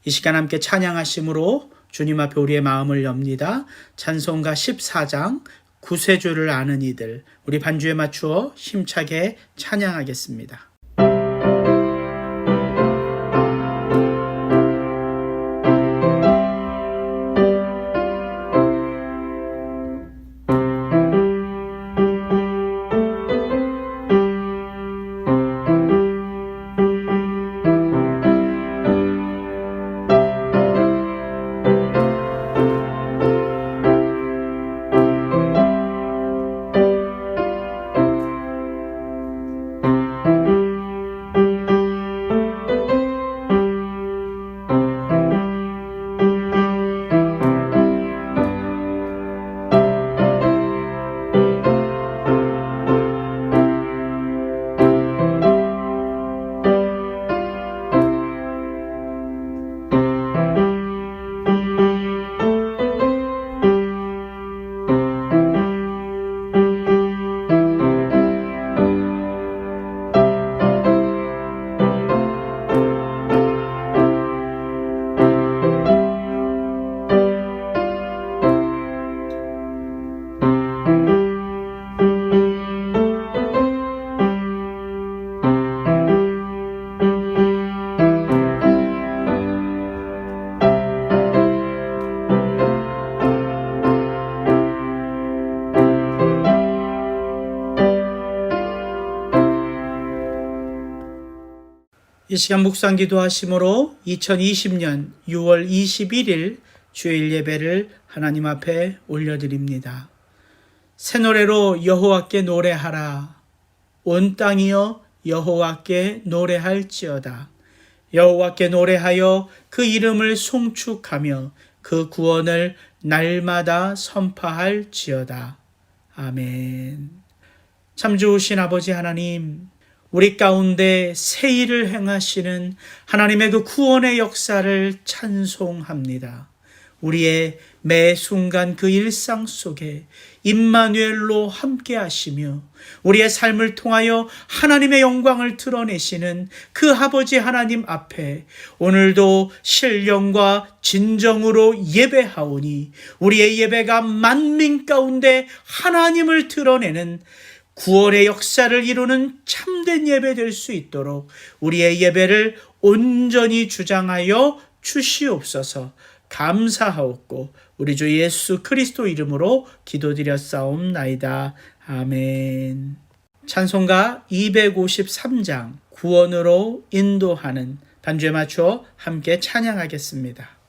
이 시간 함께 찬양하심으로 주님 앞에 우리의 마음을 엽니다. 찬송가 14장 구세주를 아는 이들, 우리 반주에 맞추어 힘차게 찬양하겠습니다. 이 시간 묵상 기도하심으로 2020년 6월 21일 주일 예배를 하나님 앞에 올려드립니다. 새 노래로 여호와께 노래하라. 온 땅이여 여호와께 노래할지어다. 여호와께 노래하여 그 이름을 송축하며 그 구원을 날마다 선포할지어다. 아멘. 참 좋으신 아버지 하나님, 우리 가운데 새 일을 행하시는 하나님의 그 구원의 역사를 찬송합니다. 우리의 매 순간 그 일상 속에 임마누엘로 함께 하시며 우리의 삶을 통하여 하나님의 영광을 드러내시는 그 아버지 하나님 앞에 오늘도 신령과 진정으로 예배하오니 우리의 예배가 만민 가운데 하나님을 드러내는 구원의 역사를 이루는 참된 예배 될 수 있도록 우리의 예배를 온전히 주장하여 주시옵소서. 감사하옵고 우리 주 예수 그리스도 이름으로 기도드렸사옵나이다. 아멘. 찬송가 253장 구원으로 인도하는 반주에 맞춰 함께 찬양하겠습니다.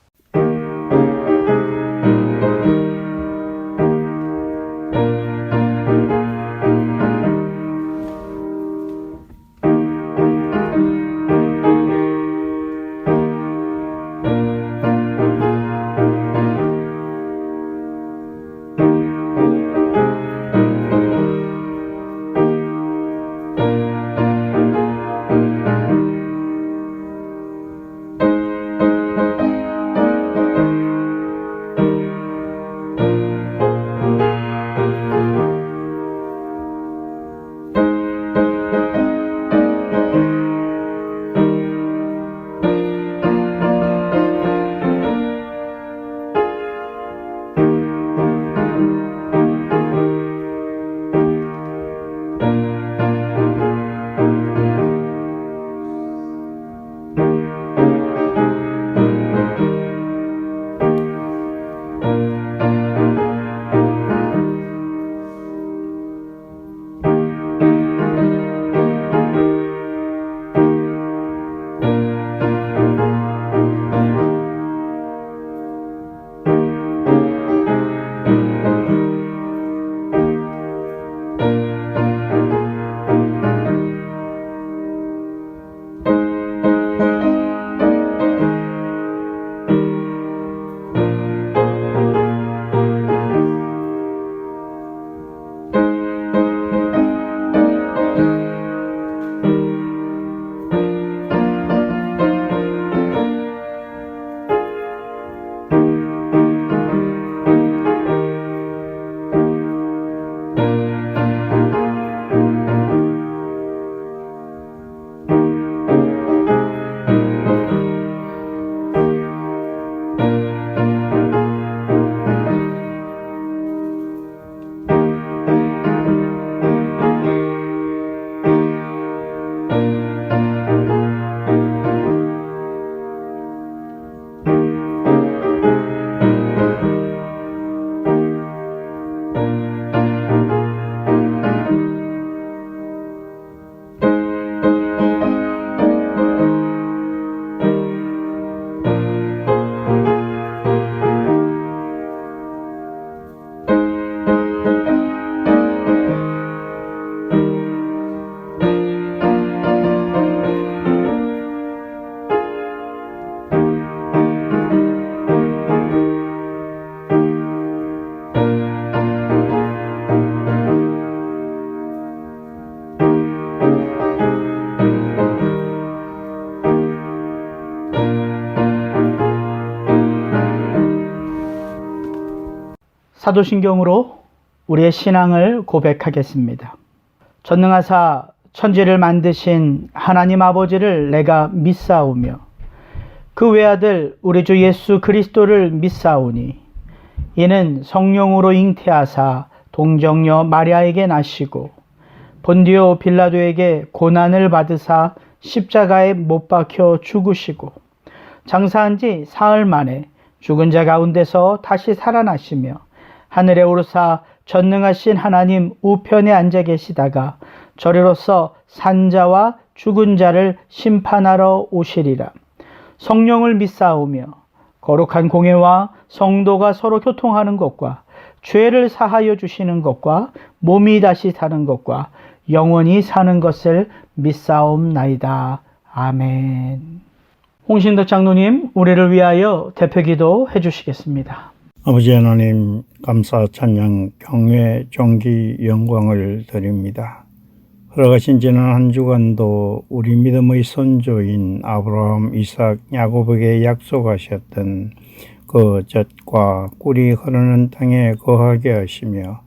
사도신경으로 우리의 신앙을 고백하겠습니다. 전능하사 천지를 만드신 하나님 아버지를 내가 믿사오며 그 외아들 우리 주 예수 그리스도를 믿사오니 이는 성령으로 잉태하사 동정녀 마리아에게 나시고 본디오 빌라도에게 고난을 받으사 십자가에 못 박혀 죽으시고 장사한 지 사흘 만에 죽은 자 가운데서 다시 살아나시며 하늘에 오르사 전능하신 하나님 우편에 앉아 계시다가 저리로서 산자와 죽은 자를 심판하러 오시리라. 성령을 믿사오며 거룩한 공회와 성도가 서로 교통하는 것과 죄를 사하여 주시는 것과 몸이 다시 사는 것과 영원히 사는 것을 믿사옵나이다. 아멘. 홍신덕 장로님, 우리를 위하여 대표기도 해주시겠습니다. 아버지 하나님, 감사, 찬양, 경외, 존귀, 영광을 드립니다. 흘러가신 지난 한 주간도 우리 믿음의 선조인 아브라함, 이삭, 야곱에게 약속하셨던 그 젖과 꿀이 흐르는 땅에 거하게 하시며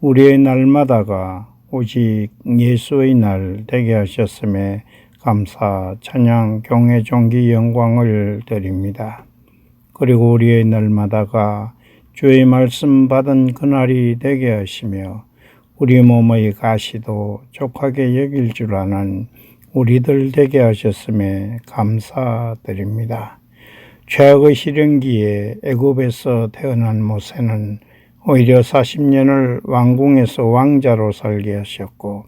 우리의 날마다가 오직 예수의 날 되게 하셨음에 감사, 찬양, 경외, 존귀, 영광을 드립니다. 그리고 우리의 날마다가 주의 말씀 받은 그날이 되게 하시며 우리 몸의 가시도 족하게 여길 줄 아는 우리들 되게 하셨음에 감사드립니다. 최악의 시련기에 애굽에서 태어난 모세는 오히려 40년을 왕궁에서 왕자로 살게 하셨고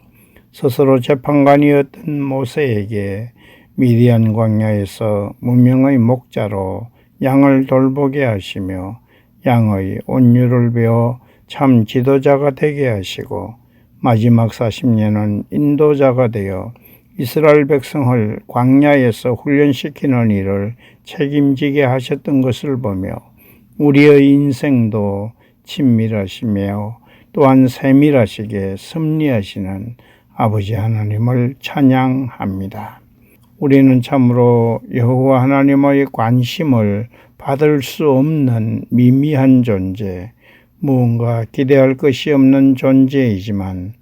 스스로 재판관이었던 모세에게 미디안 광야에서 무명의 목자로 양을 돌보게 하시며 양의 온유를 배워 참 지도자가 되게 하시고 마지막 40년은 인도자가 되어 이스라엘 백성을 광야에서 훈련시키는 일을 책임지게 하셨던 것을 보며 우리의 인생도 친밀하시며 또한 세밀하시게 섭리하시는 아버지 하나님을 찬양합니다. 우리는 참으로 여호와 하나님의 관심을 받을 수 없는 미미한 존재, 무언가 기대할 것이 없는 존재이지만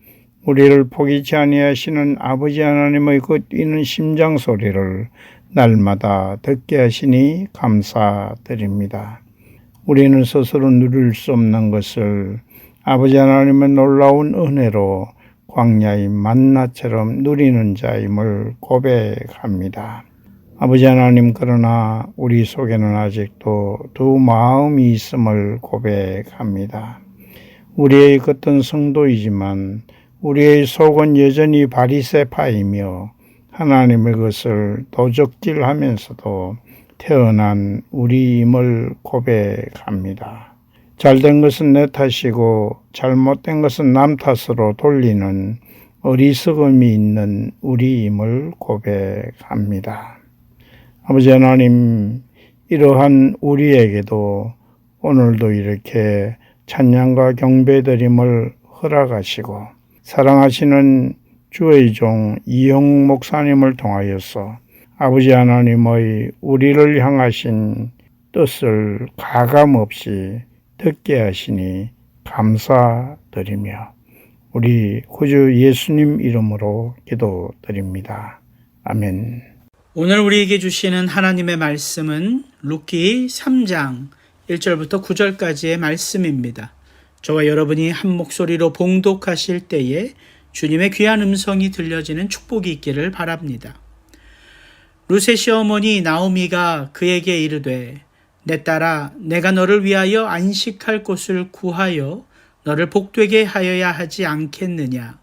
우리를 포기치 아니하시는 아버지 하나님의 그 뛰는 심장 소리를 날마다 듣게 하시니 감사드립니다. 우리는 스스로 누릴 수 없는 것을 아버지 하나님의 놀라운 은혜로 광야의 만나처럼 누리는 자임을 고백합니다. 아버지 하나님, 그러나 우리 속에는 아직도 두 마음이 있음을 고백합니다. 우리의 겉은 성도이지만 우리의 속은 여전히 바리새파이며 하나님의 것을 도적질하면서도 태어난 우리임을 고백합니다. 잘된 것은 내 탓이고 잘못된 것은 남 탓으로 돌리는 어리석음이 있는 우리임을 고백합니다. 아버지 하나님, 이러한 우리에게도 오늘도 이렇게 찬양과 경배드림을 허락하시고 사랑하시는 주의 종 이영 목사님을 통하여서 아버지 하나님의 우리를 향하신 뜻을 가감없이 듣게 하시니 감사드리며 우리 구주 예수님 이름으로 기도드립니다. 아멘. 오늘 우리에게 주시는 하나님의 말씀은 룻기 3장 1절부터 9절까지의 말씀입니다. 저와 여러분이 한 목소리로 봉독하실 때에 주님의 귀한 음성이 들려지는 축복이 있기를 바랍니다. 룻의 시어머니 나오미가 그에게 이르되 내 딸아, 내가 너를 위하여 안식할 곳을 구하여 너를 복되게 하여야 하지 않겠느냐.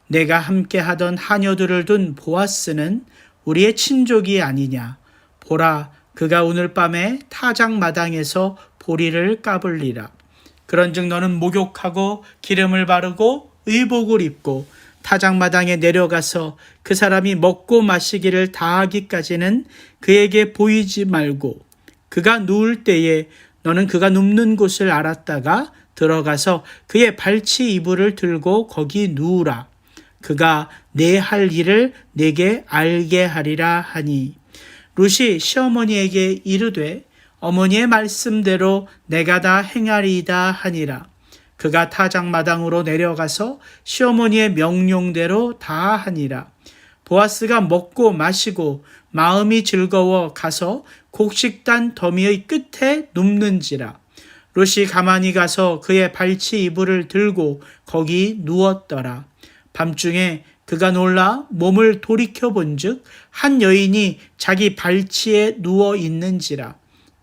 내가 함께 하던 하녀들을 둔 보아스는 우리의 친족이 아니냐. 보라, 그가 오늘 밤에 타작 마당에서 보리를 까불리라. 그런즉 너는 목욕하고 기름을 바르고 의복을 입고 타작 마당에 내려가서 그 사람이 먹고 마시기를 다하기까지는 그에게 보이지 말고 그가 누울 때에 너는 그가 눕는 곳을 알았다가 들어가서 그의 발치 이불을 들고 거기 누우라. 그가 내 할 일을 내게 알게 하리라 하니 룻이 시어머니에게 이르되 어머니의 말씀대로 내가 다 행하리이다 하니라. 그가 타작마당으로 내려가서 시어머니의 명령대로 다 하니라. 보아스가 먹고 마시고 마음이 즐거워 가서 곡식단 더미의 끝에 눕는지라. 롯이 가만히 가서 그의 발치 이불을 들고 거기 누웠더라. 밤중에 그가 놀라 몸을 돌이켜 본즉 한 여인이 자기 발치에 누워 있는지라.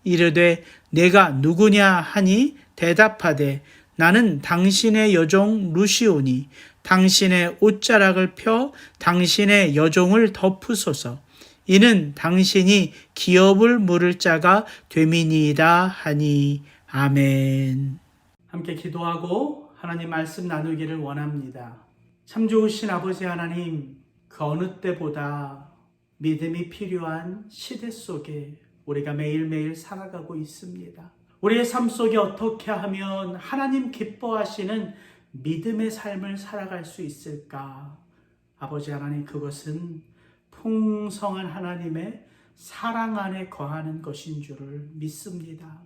이르되 내가 누구냐 하니 대답하되 나는 당신의 여종 루시오니 당신의 옷자락을 펴 당신의 여종을 덮으소서. 이는 당신이 기업을 물을 자가 됨이니이다 하니. 아멘. 함께 기도하고 하나님 말씀 나누기를 원합니다. 참 좋으신 아버지 하나님, 그 어느 때보다 믿음이 필요한 시대 속에 우리가 매일매일 살아가고 있습니다. 우리의 삶 속에 어떻게 하면 하나님 기뻐하시는 믿음의 삶을 살아갈 수 있을까? 아버지 하나님, 그것은 풍성한 하나님의 사랑 안에 거하는 것인 줄을 믿습니다.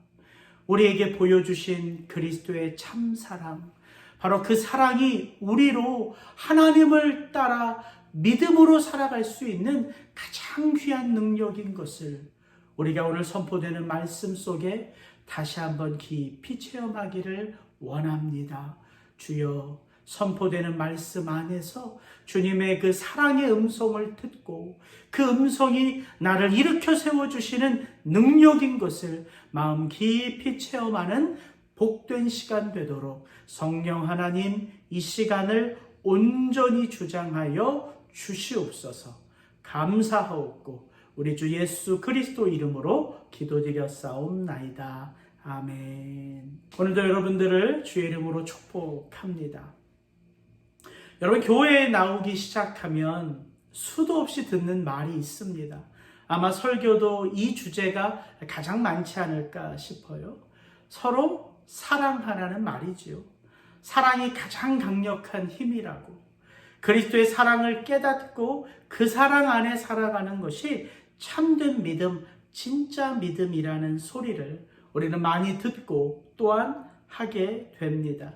우리에게 보여주신 그리스도의 참 사랑, 바로 그 사랑이 우리로 하나님을 따라 믿음으로 살아갈 수 있는 가장 귀한 능력인 것을 우리가 오늘 선포되는 말씀 속에 다시 한번 깊이 체험하기를 원합니다. 주여, 선포되는 말씀 안에서 주님의 그 사랑의 음성을 듣고 그 음성이 나를 일으켜 세워주시는 능력인 것을 마음 깊이 체험하는 복된 시간 되도록 성령 하나님 이 시간을 온전히 주장하여 주시옵소서. 감사하옵고 우리 주 예수 그리스도 이름으로 기도드렸사옵나이다. 아멘. 오늘도 여러분들을 주의 이름으로 축복합니다. 여러분, 교회에 나오기 시작하면 수도 없이 듣는 말이 있습니다. 아마 설교도 이 주제가 가장 많지 않을까 싶어요. 서로 사랑하라는 말이지요. 사랑이 가장 강력한 힘이라고. 그리스도의 사랑을 깨닫고 그 사랑 안에 살아가는 것이 참된 믿음, 진짜 믿음이라는 소리를 우리는 많이 듣고 또한 하게 됩니다.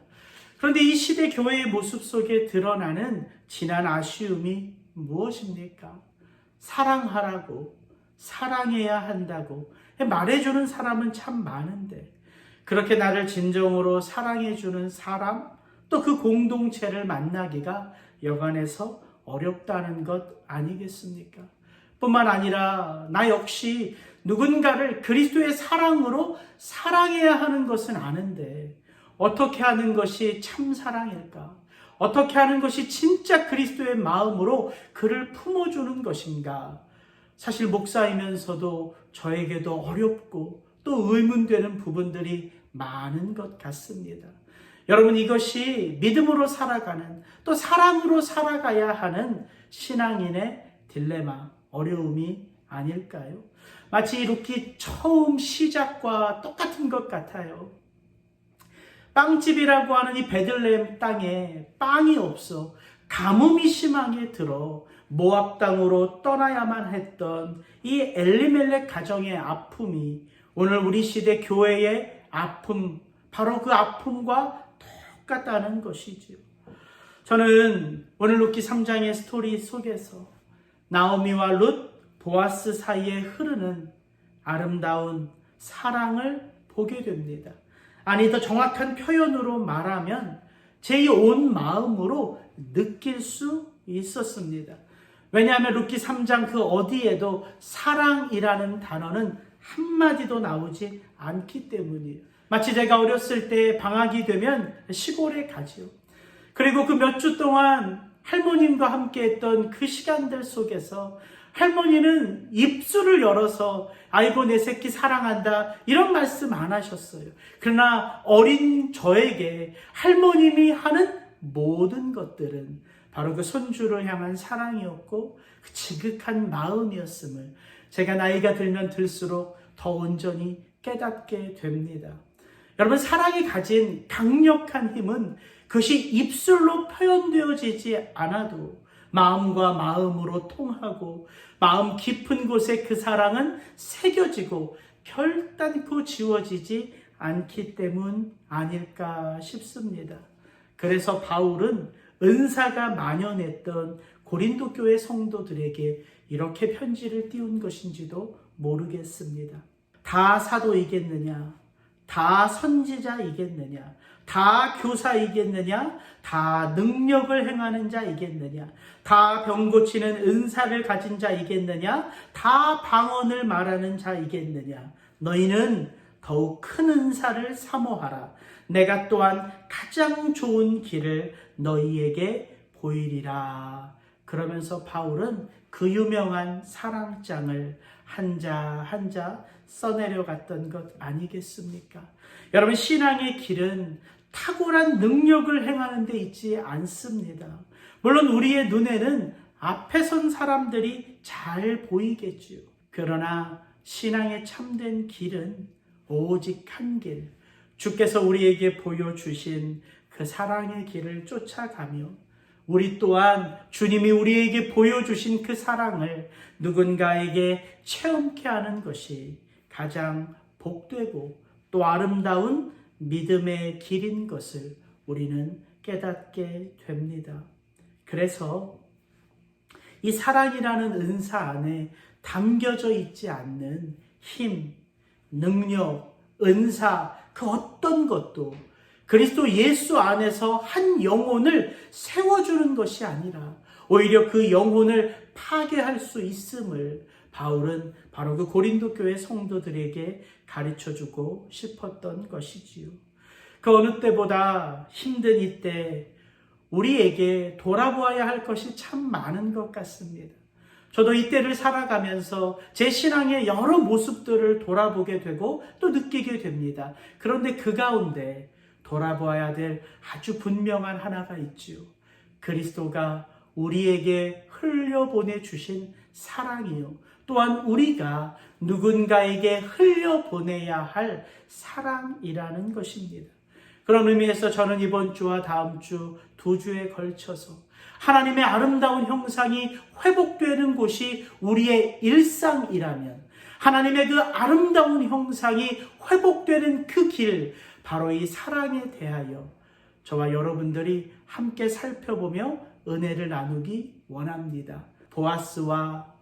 그런데 이 시대 교회의 모습 속에 드러나는 진한 아쉬움이 무엇입니까? 사랑하라고, 사랑해야 한다고 말해주는 사람은 참 많은데 그렇게 나를 진정으로 사랑해주는 사람, 또 그 공동체를 만나기가 여간해서 어렵다는 것 아니겠습니까? 뿐만 아니라 나 역시 누군가를 그리스도의 사랑으로 사랑해야 하는 것은 아는데 어떻게 하는 것이 참 사랑일까? 어떻게 하는 것이 진짜 그리스도의 마음으로 그를 품어주는 것인가? 사실 목사이면서도 저에게도 어렵고 또 의문되는 부분들이 많은 것 같습니다. 여러분, 이것이 믿음으로 살아가는, 또 사랑으로 살아가야 하는 신앙인의 딜레마, 어려움이 아닐까요? 마치 루키 처음 시작과 똑같은 것 같아요. 빵집이라고 하는 이 베들레헴 땅에 빵이 없어 가뭄이 심하게 들어 모압 땅으로 떠나야만 했던 이 엘리멜렉 가정의 아픔이 오늘 우리 시대 교회의 아픔, 바로 그 아픔과 똑같다는 것이지요. 저는 오늘 루키 3장의 스토리 속에서 나오미와 룻, 보아스 사이에 흐르는 아름다운 사랑을 보게 됩니다. 아니, 더 정확한 표현으로 말하면 제 온 마음으로 느낄 수 있었습니다. 왜냐하면 루키 3장 그 어디에도 사랑이라는 단어는 한마디도 나오지 않기 때문이에요. 마치 제가 어렸을 때 방학이 되면 시골에 가지요. 그리고 그 몇 주 동안 할머님과 함께 했던 그 시간들 속에서 할머니는 입술을 열어서 아이고 내 새끼 사랑한다 이런 말씀 안 하셨어요. 그러나 어린 저에게 할머님이 하는 모든 것들은 바로 그 손주를 향한 사랑이었고 그 지극한 마음이었음을 제가 나이가 들면 들수록 더 온전히 깨닫게 됩니다. 여러분, 사랑이 가진 강력한 힘은 그것이 입술로 표현되어지지 않아도 마음과 마음으로 통하고 마음 깊은 곳에 그 사랑은 새겨지고 결단코 지워지지 않기 때문 아닐까 싶습니다. 그래서 바울은 은사가 만연했던 고린도 교회 성도들에게 이렇게 편지를 띄운 것인지도 모르겠습니다. 다 사도이겠느냐? 다 선지자이겠느냐? 다 교사이겠느냐? 다 능력을 행하는 자이겠느냐? 다 병 고치는 은사를 가진 자이겠느냐? 다 방언을 말하는 자이겠느냐? 너희는 더욱 큰 은사를 사모하라. 내가 또한 가장 좋은 길을 너희에게 보이리라. 그러면서 바울은 그 유명한 사랑장을 한자 한자 써내려갔던 것 아니겠습니까? 여러분, 신앙의 길은 탁월한 능력을 행하는 데 있지 않습니다. 물론 우리의 눈에는 앞에 선 사람들이 잘 보이겠지요. 그러나 신앙의 참된 길은 오직 한 길, 주께서 우리에게 보여주신 그 사랑의 길을 쫓아가며 우리 또한 주님이 우리에게 보여주신 그 사랑을 누군가에게 체험케 하는 것이 가장 복되고 또 아름다운 믿음의 길인 것을 우리는 깨닫게 됩니다. 그래서 이 사랑이라는 은사 안에 담겨져 있지 않는 힘, 능력, 은사, 그 어떤 것도 그리스도 예수 안에서 한 영혼을 세워주는 것이 아니라 오히려 그 영혼을 파괴할 수 있음을 바울은 바로 그 고린도 교회 성도들에게 가르쳐주고 싶었던 것이지요. 그 어느 때보다 힘든 이때 우리에게 돌아보아야 할 것이 참 많은 것 같습니다. 저도 이때를 살아가면서 제 신앙의 여러 모습들을 돌아보게 되고 또 느끼게 됩니다. 그런데 그 가운데 돌아보아야 될 아주 분명한 하나가 있지요. 그리스도가 우리에게 흘려보내주신 사랑이요. 또한 우리가 누군가에게 흘려보내야 할 사랑이라는 것입니다. 그런 의미에서 저는 이번 주와 다음 주 2주에 걸쳐서 하나님의 아름다운 형상이 회복되는 곳이 우리의 일상이라면 하나님의 그 아름다운 형상이 회복되는 그 길, 바로 이 사랑에 대하여 저와 여러분들이 함께 살펴보며 은혜를 나누기 원합니다. 보아스와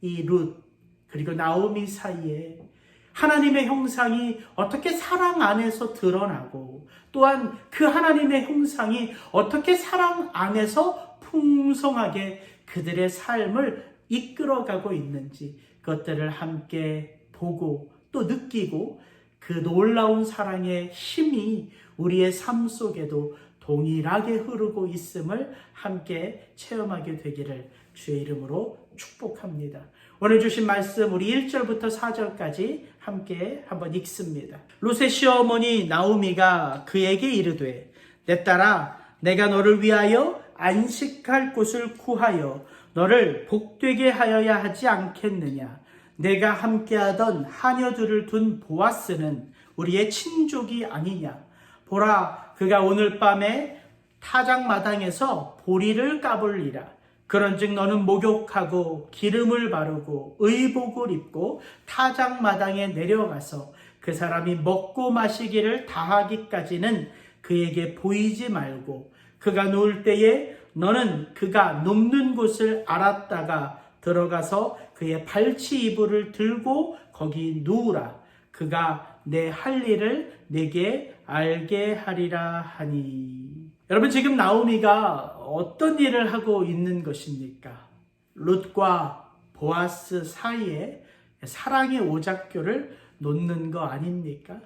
이 룻 그리고 나오미 사이에 하나님의 형상이 어떻게 사랑 안에서 드러나고 또한 그 하나님의 형상이 어떻게 사랑 안에서 풍성하게 그들의 삶을 이끌어가고 있는지 그것들을 함께 보고 또 느끼고 그 놀라운 사랑의 힘이 우리의 삶 속에도 동일하게 흐르고 있음을 함께 체험하게 되기를 주의 이름으로 축복합니다. 오늘 주신 말씀 우리 1절부터 4절까지 함께 한번 읽습니다. 룻의 시어머니 나오미가 그에게 이르되 내 딸아 내가 너를 위하여 안식할 곳을 구하여 너를 복되게 하여야 하지 않겠느냐. 내가 함께하던 하녀들을 둔 보아스는 우리의 친족이 아니냐. 보라 그가 오늘 밤에 타작마당에서 보리를 까불리라. 그런즉 너는 목욕하고 기름을 바르고 의복을 입고 타작마당에 내려가서 그 사람이 먹고 마시기를 다하기까지는 그에게 보이지 말고 그가 누울 때에 너는 그가 눕는 곳을 알았다가 들어가서 그의 발치 이불을 들고 거기 누우라. 그가 내 할 일을 내게 알게 하리라 하니. 여러분 지금 나오미가 어떤 일을 하고 있는 것입니까? 룻과 보아스 사이에 사랑의 오작교를 놓는 거 아닙니까?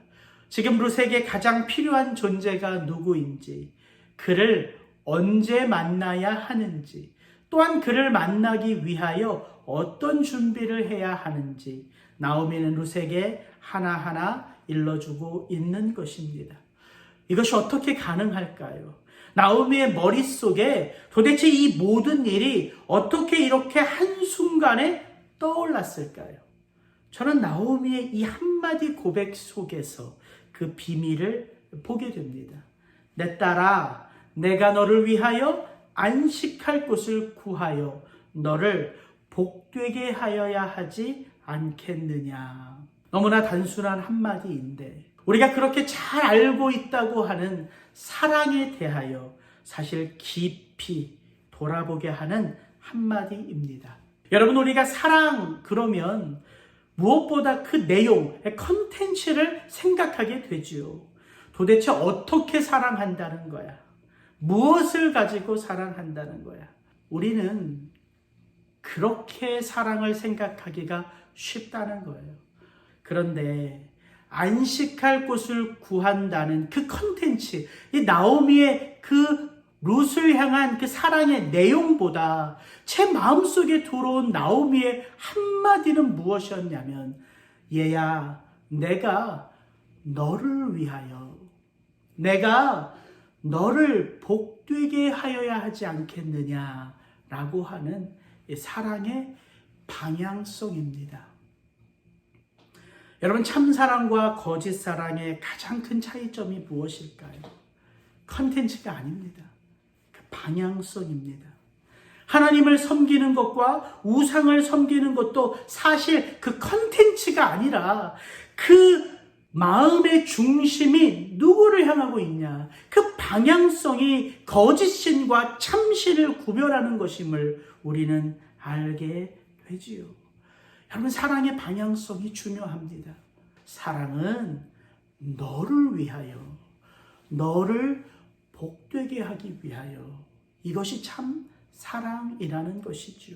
지금 룻에게 가장 필요한 존재가 누구인지, 그를 언제 만나야 하는지, 또한 그를 만나기 위하여 어떤 준비를 해야 하는지 나오미는 룻에게 하나하나 일러주고 있는 것입니다. 이것이 어떻게 가능할까요? 나오미의 머릿속에 도대체 이 모든 일이 어떻게 이렇게 한순간에 떠올랐을까요? 저는 나오미의 이 한마디 고백 속에서 그 비밀을 보게 됩니다. 내 딸아, 내가 너를 위하여 안식할 곳을 구하여 너를 복되게 하여야 하지 않겠느냐. 너무나 단순한 한마디인데 우리가 그렇게 잘 알고 있다고 하는 사랑에 대하여 사실 깊이 돌아보게 하는 한마디입니다. 여러분, 우리가 사랑 그러면 무엇보다 그 내용, 컨텐츠를 생각하게 되죠. 도대체 어떻게 사랑한다는 거야? 무엇을 가지고 사랑한다는 거야? 우리는 그렇게 사랑을 생각하기가 쉽다는 거예요. 그런데 안식할 곳을 구한다는 그 컨텐츠, 이 나오미의 그 룻을 향한 그 사랑의 내용보다 제 마음속에 들어온 나오미의 한마디는 무엇이었냐면, 얘야, 내가 너를 위하여, 내가 너를 복되게 하여야 하지 않겠느냐라고 하는 사랑의 방향성입니다. 여러분, 참사랑과 거짓사랑의 가장 큰 차이점이 무엇일까요? 컨텐츠가 아닙니다. 그 방향성입니다. 하나님을 섬기는 것과 우상을 섬기는 것도 사실 그 컨텐츠가 아니라 그 마음의 중심이 누구를 향하고 있냐, 그 방향성이 거짓신과 참신을 구별하는 것임을 우리는 알게 되지요. 여러분, 사랑의 방향성이 중요합니다. 사랑은 너를 위하여, 너를 복되게 하기 위하여, 이것이 참 사랑이라는 것이죠.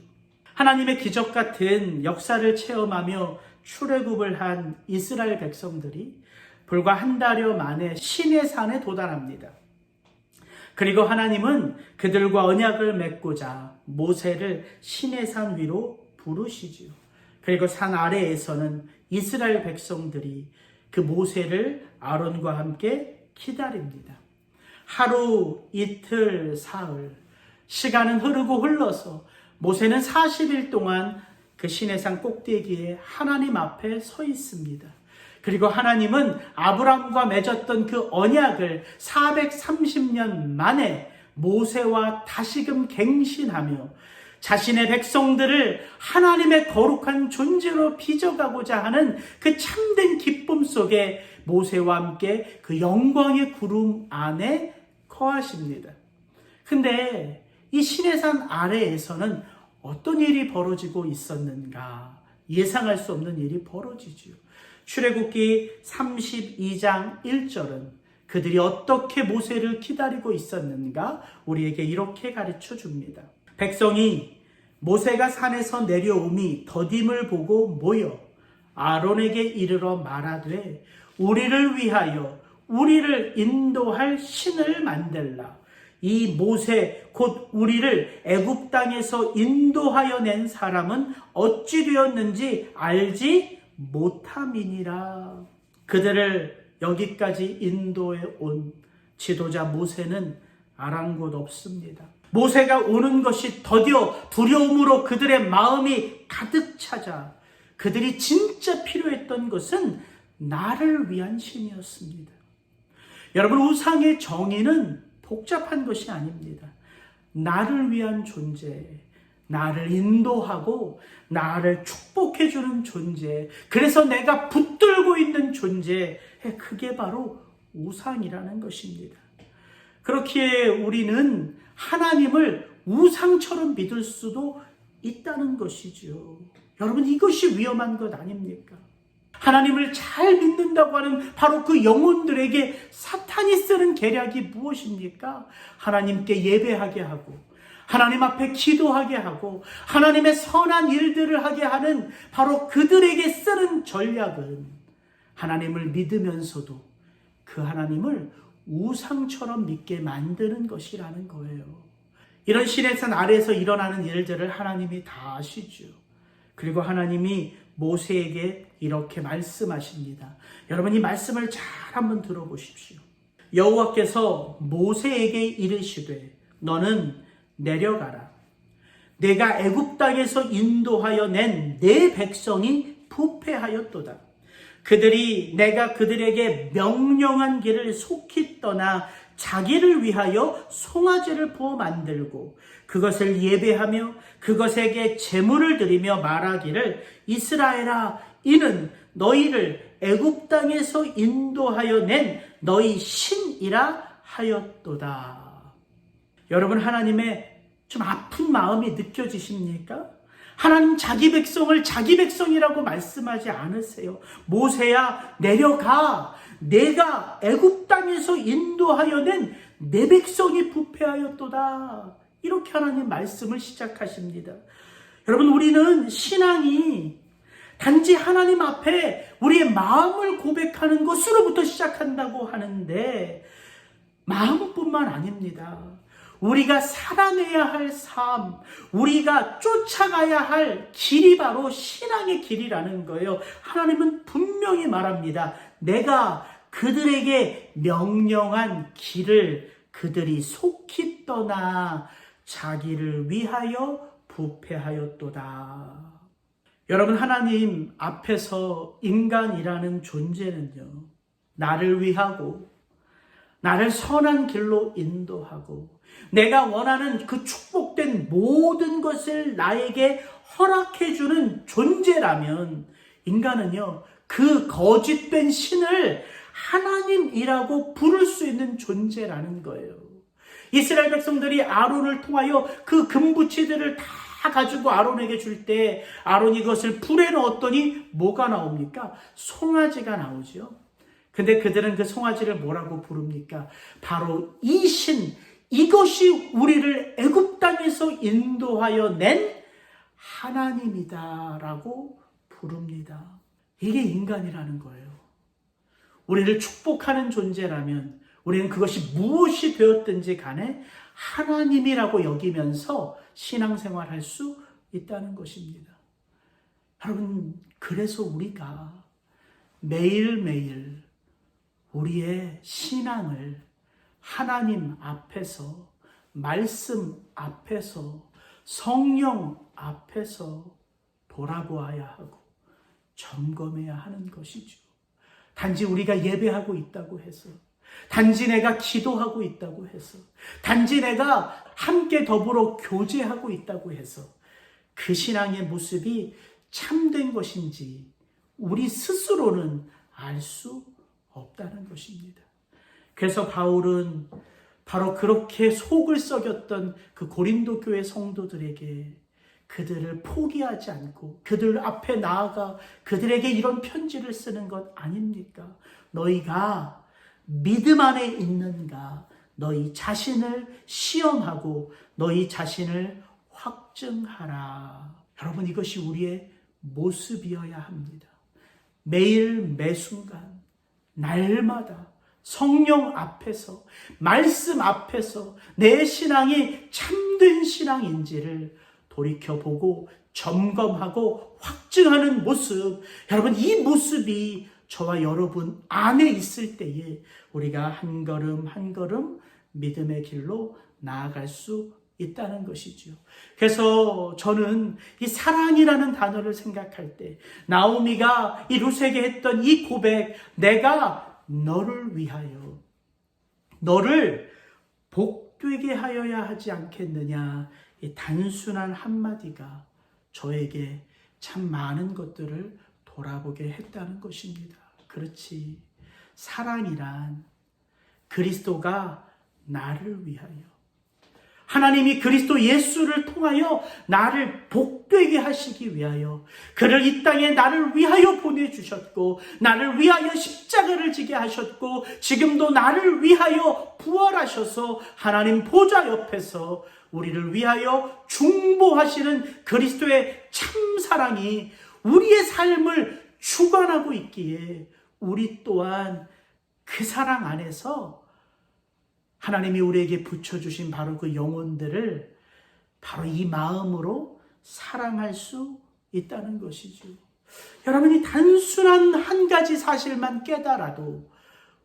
하나님의 기적 같은 역사를 체험하며 출애굽을 한 이스라엘 백성들이 불과 한 달여 만에 시내산에 도달합니다. 그리고 하나님은 그들과 언약을 맺고자 모세를 시내산 위로 부르시지요. 그리고 산 아래에서는 이스라엘 백성들이 그 모세를 아론과 함께 기다립니다. 하루, 이틀, 사흘, 시간은 흐르고 흘러서 모세는 40일 동안 그 시내산 꼭대기에 하나님 앞에 서 있습니다. 그리고 하나님은 아브라함과 맺었던 그 언약을 430년 만에 모세와 다시금 갱신하며 자신의 백성들을 하나님의 거룩한 존재로 빚어가고자 하는 그 참된 기쁨 속에 모세와 함께 그 영광의 구름 안에 거하십니다. 근데 이 시내산 아래에서는 어떤 일이 벌어지고 있었는가? 예상할 수 없는 일이 벌어지지요. 출애굽기 32장 1절은 그들이 어떻게 모세를 기다리고 있었는가? 우리에게 이렇게 가르쳐 줍니다. 백성이 모세가 산에서 내려오미 더딤을 보고 모여 아론에게 이르러 말하되 우리를 위하여 우리를 인도할 신을 만들라. 이 모세 곧 우리를 애굽 땅에서 인도하여 낸 사람은 어찌 되었는지 알지 못함이니라. 그들을 여기까지 인도해 온 지도자 모세는 아랑곳 없습니다. 모세가 오는 것이 더디어 두려움으로 그들의 마음이 가득 차자 그들이 진짜 필요했던 것은 나를 위한 신이었습니다. 여러분, 우상의 정의는 복잡한 것이 아닙니다. 나를 위한 존재, 나를 인도하고 나를 축복해주는 존재, 그래서 내가 붙들고 있는 존재, 그게 바로 우상이라는 것입니다. 그렇기에 우리는 하나님을 우상처럼 믿을 수도 있다는 것이죠. 여러분, 이것이 위험한 것 아닙니까? 하나님을 잘 믿는다고 하는 바로 그 영혼들에게 사탄이 쓰는 계략이 무엇입니까? 하나님께 예배하게 하고 하나님 앞에 기도하게 하고 하나님의 선한 일들을 하게 하는 바로 그들에게 쓰는 전략은 하나님을 믿으면서도 그 하나님을 우상처럼 믿게 만드는 것이라는 거예요. 이런 시내산 아래에서 일어나는 일들을 하나님이 다 아시죠. 그리고 하나님이 모세에게 이렇게 말씀하십니다. 여러분, 이 말씀을 잘 한번 들어보십시오. 여호와께서 모세에게 이르시되 너는 내려가라. 내가 애굽 땅에서 인도하여 낸 내 백성이 부패하였도다. 그들이 내가 그들에게 명령한 길을 속히 떠나 자기를 위하여 송아지를 부어 만들고 그것을 예배하며 그것에게 제물을 드리며 말하기를 이스라엘아, 이는 너희를 애굽 땅에서 인도하여 낸 너희 신이라 하였도다. 여러분, 하나님의 좀 아픈 마음이 느껴지십니까? 하나님 자기 백성을 자기 백성이라고 말씀하지 않으세요. 모세야 내려가, 내가 애굽 땅에서 인도하여 낸 내 백성이 부패하였도다. 이렇게 하나님 말씀을 시작하십니다. 여러분, 우리는 신앙이 단지 하나님 앞에 우리의 마음을 고백하는 것으로부터 시작한다고 하는데, 마음뿐만 아닙니다. 우리가 살아내야 할 삶, 우리가 쫓아가야 할 길이 바로 신앙의 길이라는 거예요. 하나님은 분명히 말합니다. 내가 그들에게 명령한 길을 그들이 속히 떠나 자기를 위하여 부패하였도다. 여러분, 하나님 앞에서 인간이라는 존재는요, 나를 위하고 나를 선한 길로 인도하고 내가 원하는 그 축복된 모든 것을 나에게 허락해주는 존재라면, 인간은요 그 거짓된 신을 하나님이라고 부를 수 있는 존재라는 거예요. 이스라엘 백성들이 아론을 통하여 그 금부치들을 다 가지고 아론에게 줄 때 아론이 그것을 불에 넣었더니 뭐가 나옵니까? 송아지가 나오죠. 근데 그들은 그 송아지를 뭐라고 부릅니까? 바로 이 신, 이것이 우리를 애굽 땅에서 인도하여 낸 하나님이다라고 부릅니다. 이게 인간이라는 거예요. 우리를 축복하는 존재라면 우리는 그것이 무엇이 되었든지 간에 하나님이라고 여기면서 신앙생활할 수 있다는 것입니다. 여러분, 그래서 우리가 매일매일 우리의 신앙을 하나님 앞에서, 말씀 앞에서, 성령 앞에서 돌아보아야 하고 점검해야 하는 것이죠. 단지 우리가 예배하고 있다고 해서, 단지 내가 기도하고 있다고 해서, 단지 내가 함께 더불어 교제하고 있다고 해서 그 신앙의 모습이 참된 것인지 우리 스스로는 알 수 없다는 것입니다. 그래서 바울은 바로 그렇게 속을 썩였던 그 고린도 교회 성도들에게 그들을 포기하지 않고 그들 앞에 나아가 그들에게 이런 편지를 쓰는 것 아닙니까? 너희가 믿음 안에 있는가? 너희 자신을 시험하고 너희 자신을 확증하라. 여러분, 이것이 우리의 모습이어야 합니다. 매일 매순간 날마다 성령 앞에서, 말씀 앞에서 내 신앙이 참된 신앙인지를 돌이켜보고 점검하고 확증하는 모습, 여러분, 이 모습이 저와 여러분 안에 있을 때에 우리가 한 걸음 한 걸음 믿음의 길로 나아갈 수 있다는 것이죠. 그래서 저는 이 사랑이라는 단어를 생각할 때 나오미가 이 룻에게 했던 이 고백, 내가 너를 위하여 너를 복되게 하여야 하지 않겠느냐, 이 단순한 한마디가 저에게 참 많은 것들을 돌아보게 했다는 것입니다. 그렇지, 사랑이란 그리스도가 나를 위하여, 하나님이 그리스도 예수를 통하여 나를 복되게 하시기 위하여 그를 이 땅에 나를 위하여 보내주셨고, 나를 위하여 십자가를 지게 하셨고, 지금도 나를 위하여 부활하셔서 하나님 보좌 옆에서 우리를 위하여 중보하시는 그리스도의 참사랑이 우리의 삶을 주관하고 있기에 우리 또한 그 사랑 안에서 하나님이 우리에게 붙여주신 바로 그 영혼들을 바로 이 마음으로 사랑할 수 있다는 것이죠. 여러분이 단순한 한 가지 사실만 깨달아도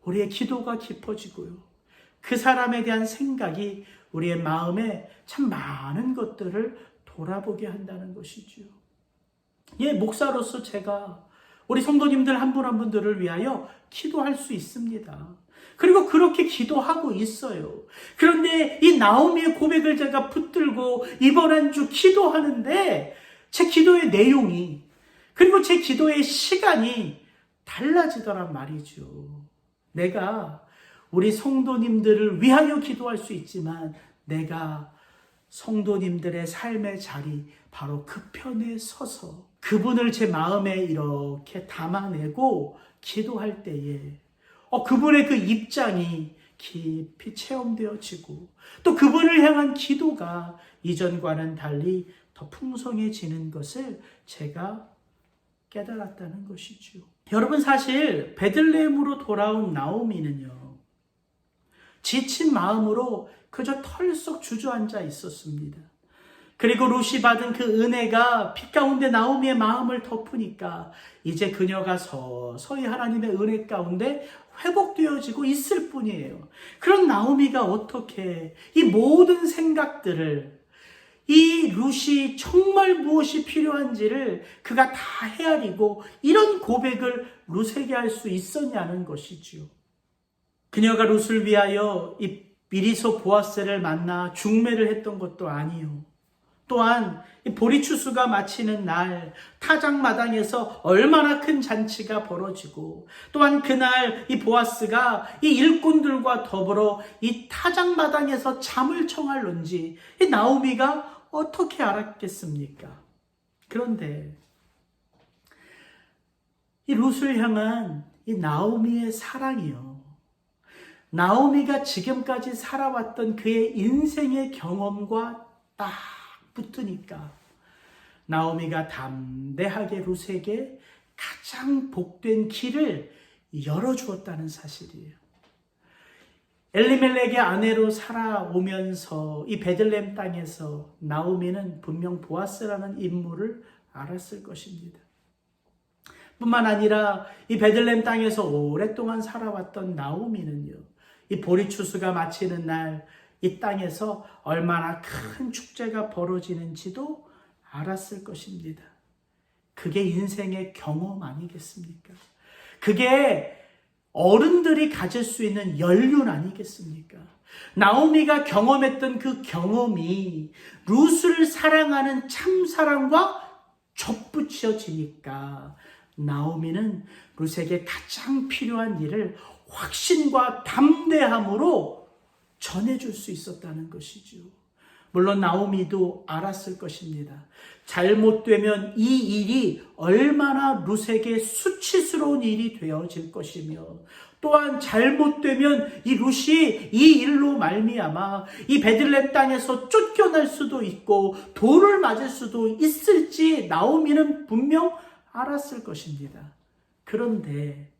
우리의 기도가 깊어지고요, 그 사람에 대한 생각이 우리의 마음에 참 많은 것들을 돌아보게 한다는 것이죠. 예, 목사로서 제가 우리 성도님들 한 분 한 분들을 위하여 기도할 수 있습니다. 그리고 그렇게 기도하고 있어요. 그런데 이 나오미의 고백을 제가 붙들고 이번 한 주 기도하는데 제 기도의 내용이, 그리고 제 기도의 시간이 달라지더란 말이죠. 내가 우리 성도님들을 위하여 기도할 수 있지만 내가 성도님들의 삶의 자리 바로 그 편에 서서 그분을 제 마음에 이렇게 담아내고 기도할 때에 그분의 그 입장이 깊이 체험되어지고 또 그분을 향한 기도가 이전과는 달리 더 풍성해지는 것을 제가 깨달았다는 것이죠. 여러분, 사실 베들레헴으로 돌아온 나오미는요, 지친 마음으로 그저 털썩 주저앉아 있었습니다. 그리고 룻이 받은 그 은혜가 빛 가운데 나오미의 마음을 덮으니까 이제 그녀가 서서히 하나님의 은혜 가운데 회복되어지고 있을 뿐이에요. 그런 나오미가 어떻게 이 모든 생각들을, 이 룻이 정말 무엇이 필요한지를 그가 다 헤아리고 이런 고백을 룻에게 할 수 있었냐는 것이지요. 그녀가 룻을 위하여 이 미리소 보아스를 만나 중매를 했던 것도 아니요. 또한 이 보리추수가 마치는 날 타작마당에서 얼마나 큰 잔치가 벌어지고 또한 그날 이 보아스가 이 일꾼들과 더불어 이 타작마당에서 잠을 청할런지 이 나오미가 어떻게 알았겠습니까? 그런데 이 룻을 향한 이 나오미의 사랑이요, 나오미가 지금까지 살아왔던 그의 인생의 경험과 딱 붙으니까 나오미가 담대하게 룻에게 가장 복된 길을 열어주었다는 사실이에요. 엘리멜렉의 아내로 살아오면서 이 베들레헴 땅에서 나오미는 분명 보아스라는 인물을 알았을 것입니다. 뿐만 아니라 이 베들레헴 땅에서 오랫동안 살아왔던 나오미는요, 이 보리추수가 마치는 날 이 땅에서 얼마나 큰 축제가 벌어지는지도 알았을 것입니다. 그게 인생의 경험 아니겠습니까? 그게 어른들이 가질 수 있는 연륜 아니겠습니까? 나오미가 경험했던 그 경험이 룻을 사랑하는 참사랑과 접붙여지니까 나오미는 룻에게 가장 필요한 일을 확신과 담대함으로 전해줄 수 있었다는 것이죠. 물론 나오미도 알았을 것입니다. 잘못되면 이 일이 얼마나 룻에게 수치스러운 일이 되어질 것이며 또한 잘못되면 이 룻이 이 일로 말미암아 이 베들레헴 땅에서 쫓겨날 수도 있고 돌을 맞을 수도 있을지 나오미는 분명 알았을 것입니다. 그런데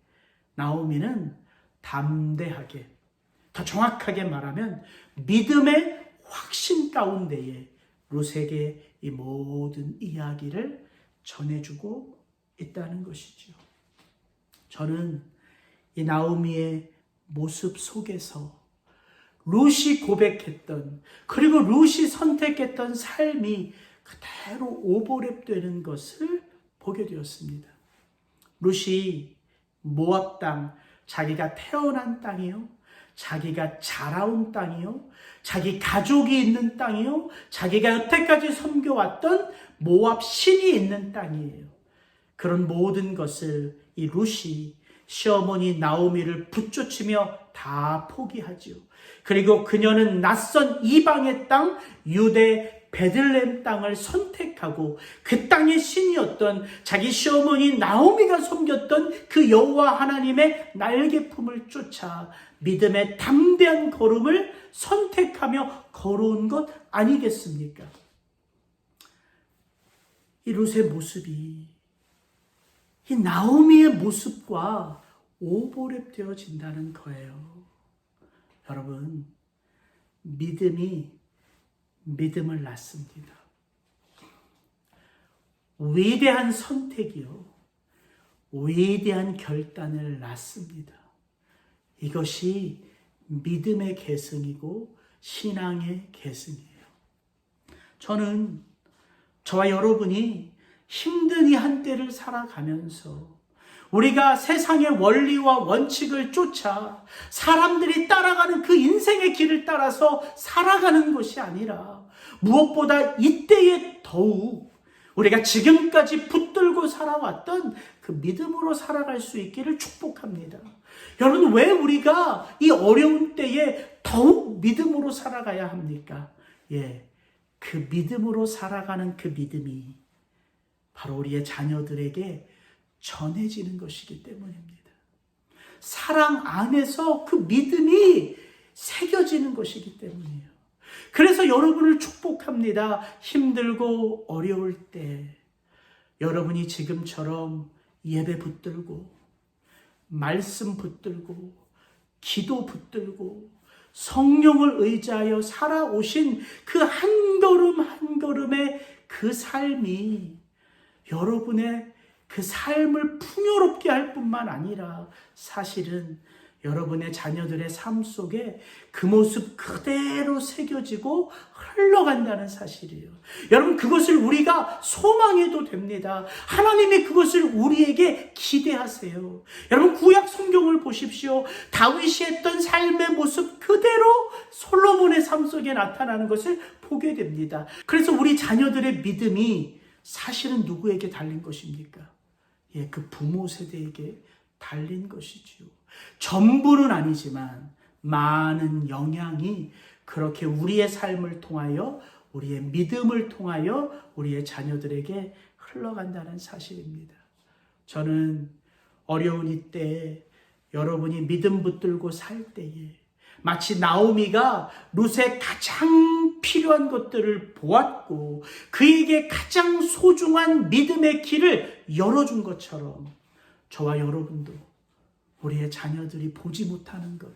나오미는 담대하게, 더 정확하게 말하면 믿음의 확신 가운데에 룻에게 이 모든 이야기를 전해주고 있다는 것이죠. 저는 이 나오미의 모습 속에서 룻이 고백했던, 그리고 룻이 선택했던 삶이 그대로 오버랩되는 것을 보게 되었습니다. 룻이 모압 땅, 자기가 태어난 땅이요, 자기가 자라온 땅이요, 자기 가족이 있는 땅이요, 자기가 여태까지 섬겨왔던 모압 신이 있는 땅이에요. 그런 모든 것을 이 룻이 시어머니 나오미를 붙쫓으며 다 포기하지요. 그리고 그녀는 낯선 이방의 땅 유대 베들레헴 땅을 선택하고 그 땅의 신이었던 자기 시어머니 나오미가 섬겼던 그 여호와 하나님의 날개품을 쫓아 믿음의 담대한 걸음을 선택하며 걸어온 것 아니겠습니까? 이 룻의 모습이 이 나오미의 모습과 오버랩 되어진다는 거예요. 여러분, 믿음이 믿음을 낳습니다. 위대한 선택이요, 위대한 결단을 낳습니다. 이것이 믿음의 계승이고 신앙의 계승이에요. 저는 저와 여러분이 힘든 이 한때를 살아가면서 우리가 세상의 원리와 원칙을 쫓아 사람들이 따라가는 그 인생의 길을 따라서 살아가는 것이 아니라 무엇보다 이때에 더욱 우리가 지금까지 붙들고 살아왔던 그 믿음으로 살아갈 수 있기를 축복합니다. 여러분, 왜 우리가 이 어려운 때에 더욱 믿음으로 살아가야 합니까? 그 믿음으로 살아가는 그 믿음이 바로 우리의 자녀들에게 전해지는 것이기 때문입니다. 사랑 안에서 그 믿음이 새겨지는 것이기 때문이에요. 그래서 여러분을 축복합니다. 힘들고 어려울 때 여러분이 지금처럼 예배 붙들고 말씀 붙들고 기도 붙들고 성령을 의지하여 살아오신 그 한 걸음 한 걸음의 그 삶이 여러분의 그 삶을 풍요롭게 할 뿐만 아니라 사실은 여러분의 자녀들의 삶 속에 그 모습 그대로 새겨지고 흘러간다는 사실이에요. 여러분, 그것을 우리가 소망해도 됩니다. 하나님이 그것을 우리에게 기대하세요. 여러분, 구약 성경을 보십시오. 다윗이 했던 삶의 모습 그대로 솔로몬의 삶 속에 나타나는 것을 보게 됩니다. 그래서 우리 자녀들의 믿음이 사실은 누구에게 달린 것입니까? 그 부모 세대에게 달린 것이지요. 전부는 아니지만 많은 영향이 그렇게 우리의 삶을 통하여, 우리의 믿음을 통하여 우리의 자녀들에게 흘러간다는 사실입니다. 저는 어려운 이때 여러분이 믿음 붙들고 살 때에 마치 나오미가 룻에 가장 필요한 것들을 보았고 그에게 가장 소중한 믿음의 길을 열어준 것처럼 저와 여러분도 우리의 자녀들이 보지 못하는 것,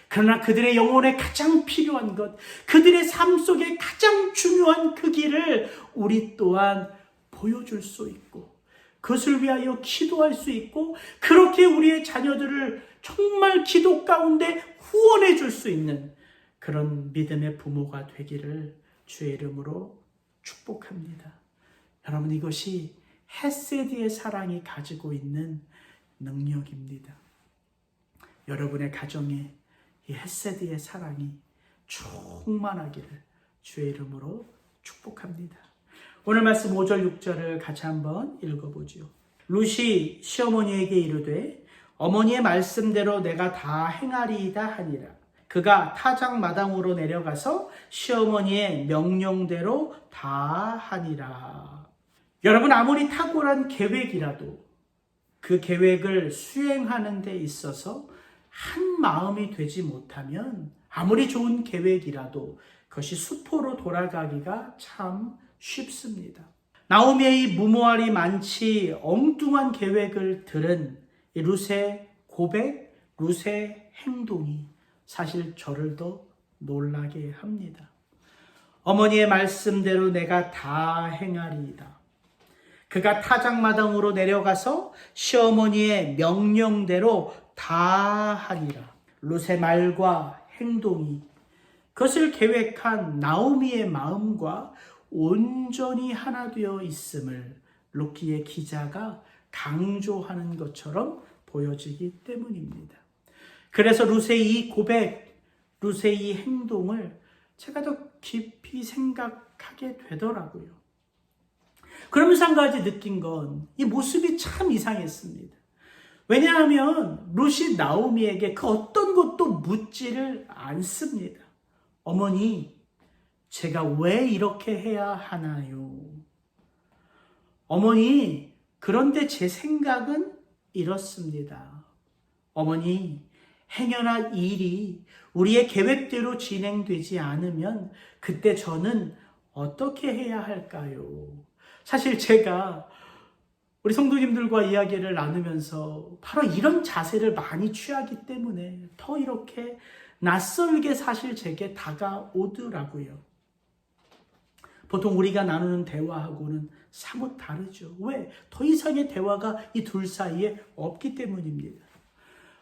그러나 그들의 영혼에 가장 필요한 것, 그들의 삶 속에 가장 중요한 그 길을 우리 또한 보여줄 수 있고 그것을 위하여 기도할 수 있고 그렇게 우리의 자녀들을 정말 기도 가운데 후원해 줄 수 있는 그런 믿음의 부모가 되기를 주의 이름으로 축복합니다. 여러분, 이것이 헤세드의 사랑이 가지고 있는 능력입니다. 여러분의 가정에 이 헤세드의 사랑이 충만하기를 주의 이름으로 축복합니다. 오늘 말씀 5절 6절을 같이 한번 읽어보죠. 룻이 시어머니에게 이르되 어머니의 말씀대로 내가 다 행하리이다 하니라. 그가 타작 마당으로 내려가서 시어머니의 명령대로 다 하니라. 여러분, 아무리 탁월한 계획이라도 그 계획을 수행하는 데 있어서 한 마음이 되지 못하면 아무리 좋은 계획이라도 그것이 수포로 돌아가기가 참 쉽습니다. 나오미의 이 무모하리 많지 엉뚱한 계획을 들은 이 룻의 고백, 룻의 행동이 사실 저를 더 놀라게 합니다. 어머니의 말씀대로 내가 다 행하리이다. 그가 타작마당으로 내려가서 시어머니의 명령대로 다 하리라. 룻의 말과 행동이 그것을 계획한 나오미의 마음과 온전히 하나 되어 있음을 룻기의 기자가 강조하는 것처럼 보여지기 때문입니다. 그래서 룻의 이 고백, 룻의 이 행동을 제가 더 깊이 생각하게 되더라고요. 그러면서 한 가지 느낀 건 이 모습이 참 이상했습니다. 왜냐하면 룻이 나오미에게 그 어떤 것도 묻지를 않습니다. 어머니, 제가 왜 이렇게 해야 하나요? 어머니, 그런데 제 생각은 이렇습니다. 어머니, 행여나 일이 우리의 계획대로 진행되지 않으면 그때 저는 어떻게 해야 할까요? 사실 제가 우리 성도님들과 이야기를 나누면서 바로 이런 자세를 많이 취하기 때문에 더 이렇게 낯설게 사실 제게 다가오더라고요. 보통 우리가 나누는 대화하고는 사뭇 다르죠. 왜? 더 이상의 대화가 이 둘 사이에 없기 때문입니다.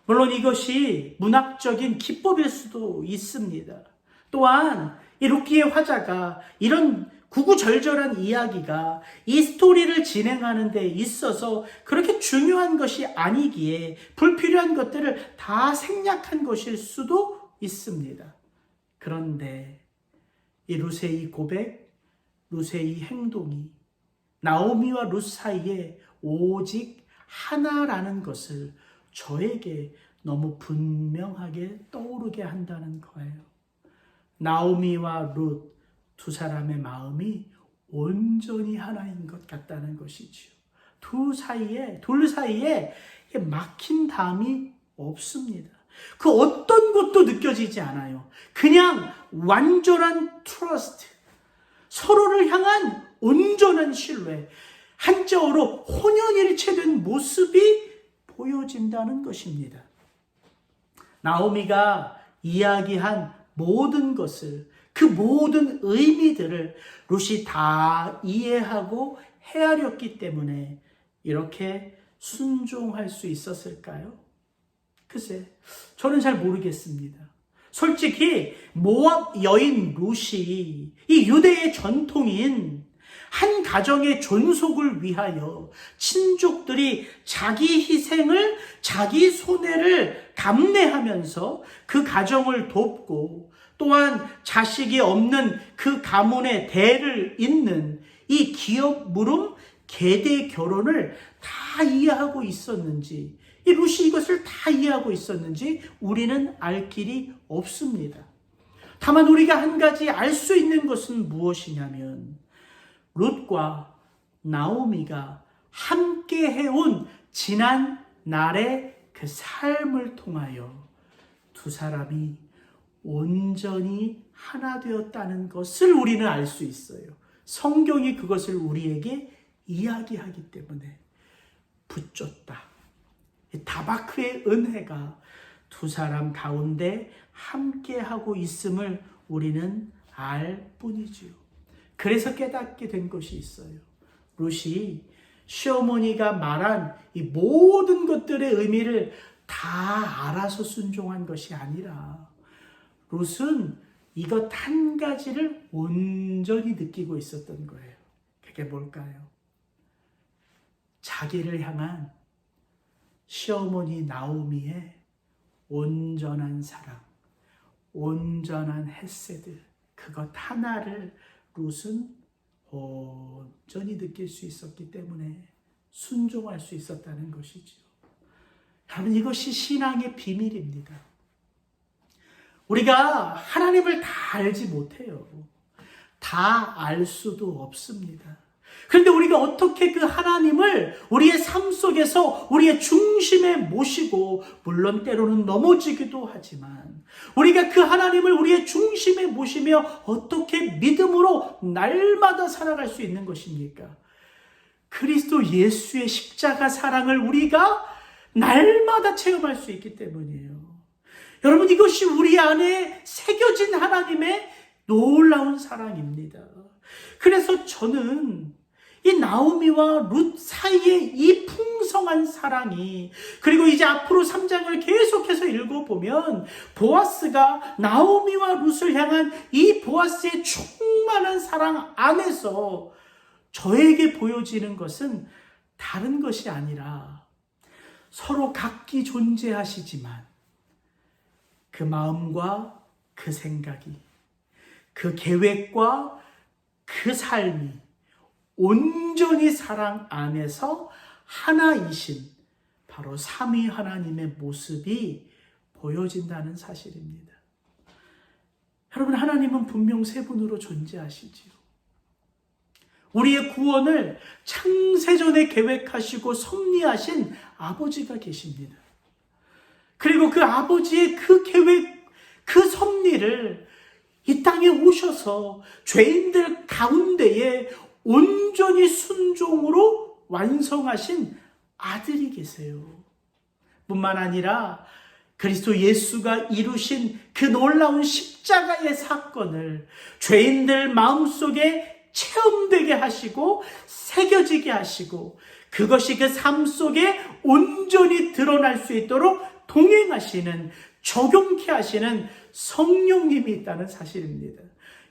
물론 이것이 문학적인 기법일 수도 있습니다. 또한 이 룻기의 화자가 이런 구구절절한 이야기가 이 스토리를 진행하는 데 있어서 그렇게 중요한 것이 아니기에 불필요한 것들을 다 생략한 것일 수도 있습니다. 그런데 이 룻의 이 고백, 룻의 이 행동이 나오미와 룻 사이에 오직 하나라는 것을 저에게 너무 분명하게 떠오르게 한다는 거예요. 나오미와 룻 두 사람의 마음이 온전히 하나인 것 같다는 것이지요. 둘 사이에 막힌 담이 없습니다. 그 어떤 것도 느껴지지 않아요. 그냥 완전한 트러스트, 서로를 향한 온전한 신뢰, 한자어로 혼연일체된 모습이 보여진다는 것입니다. 나오미가 이야기한 모든 것을, 그 모든 의미들을 룻이 다 이해하고 헤아렸기 때문에 이렇게 순종할 수 있었을까요? 글쎄, 저는 잘 모르겠습니다. 솔직히 모압 여인 룻이 이 유대의 전통인 한 가정의 존속을 위하여 친족들이 자기 희생을, 자기 손해를 감내하면서 그 가정을 돕고 또한 자식이 없는 그 가문의 대를 잇는 이 기업 물음 계대 결혼을 다 이해하고 있었는지, 이 룻이 이것을 다 이해하고 있었는지 우리는 알 길이 없습니다. 다만 우리가 한 가지 알 수 있는 것은 무엇이냐면 룻과 나오미가 함께 해온 지난 날의 그 삶을 통하여 두 사람이 온전히 하나 되었다는 것을 우리는 알 수 있어요. 성경이 그것을 우리에게 이야기하기 때문에 붙잡다. 다바크의 은혜가 두 사람 가운데 함께하고 있음을 우리는 알 뿐이지요. 그래서 깨닫게 된 것이 있어요. 룻이 시어머니가 말한 이 모든 것들의 의미를 다 알아서 순종한 것이 아니라 룻은 이것 한 가지를 온전히 느끼고 있었던 거예요. 그게 뭘까요? 자기를 향한 시어머니 나오미의 온전한 사랑, 온전한 헤세드, 그것 하나를 룻은 온전히 느낄 수 있었기 때문에 순종할 수 있었다는 것이지요. 여러분, 이것이 신앙의 비밀입니다. 우리가 하나님을 다 알지 못해요. 다 알 수도 없습니다. 그런데 우리가 어떻게 그 하나님을 우리의 삶 속에서 우리의 중심에 모시고, 물론 때로는 넘어지기도 하지만 우리가 그 하나님을 우리의 중심에 모시며 어떻게 믿음으로 날마다 살아갈 수 있는 것입니까? 그리스도 예수의 십자가 사랑을 우리가 날마다 체험할 수 있기 때문이에요. 여러분, 이것이 우리 안에 새겨진 하나님의 놀라운 사랑입니다. 그래서 저는 이 나오미와 룻 사이의 이 풍성한 사랑이, 그리고 이제 앞으로 3장을 계속해서 읽어보면 보아스가 나오미와 룻을 향한 이 보아스의 충만한 사랑 안에서 저에게 보여지는 것은 다른 것이 아니라 서로 각기 존재하시지만 그 마음과 그 생각이, 그 계획과 그 삶이 온전히 사랑 안에서 하나이신 바로 삼위 하나님의 모습이 보여진다는 사실입니다. 여러분, 하나님은 분명 세 분으로 존재하시지요. 우리의 구원을 창세전에 계획하시고 섭리하신 아버지가 계십니다. 그리고 그 아버지의 그 계획, 그 섭리를 이 땅에 오셔서 죄인들 가운데에 온전히 순종으로 완성하신 아들이 계세요. 뿐만 아니라 그리스도 예수가 이루신 그 놀라운 십자가의 사건을 죄인들 마음속에 체험되게 하시고 새겨지게 하시고 그것이 그 삶 속에 온전히 드러날 수 있도록 동행하시는, 적용케 하시는 성령님이 있다는 사실입니다.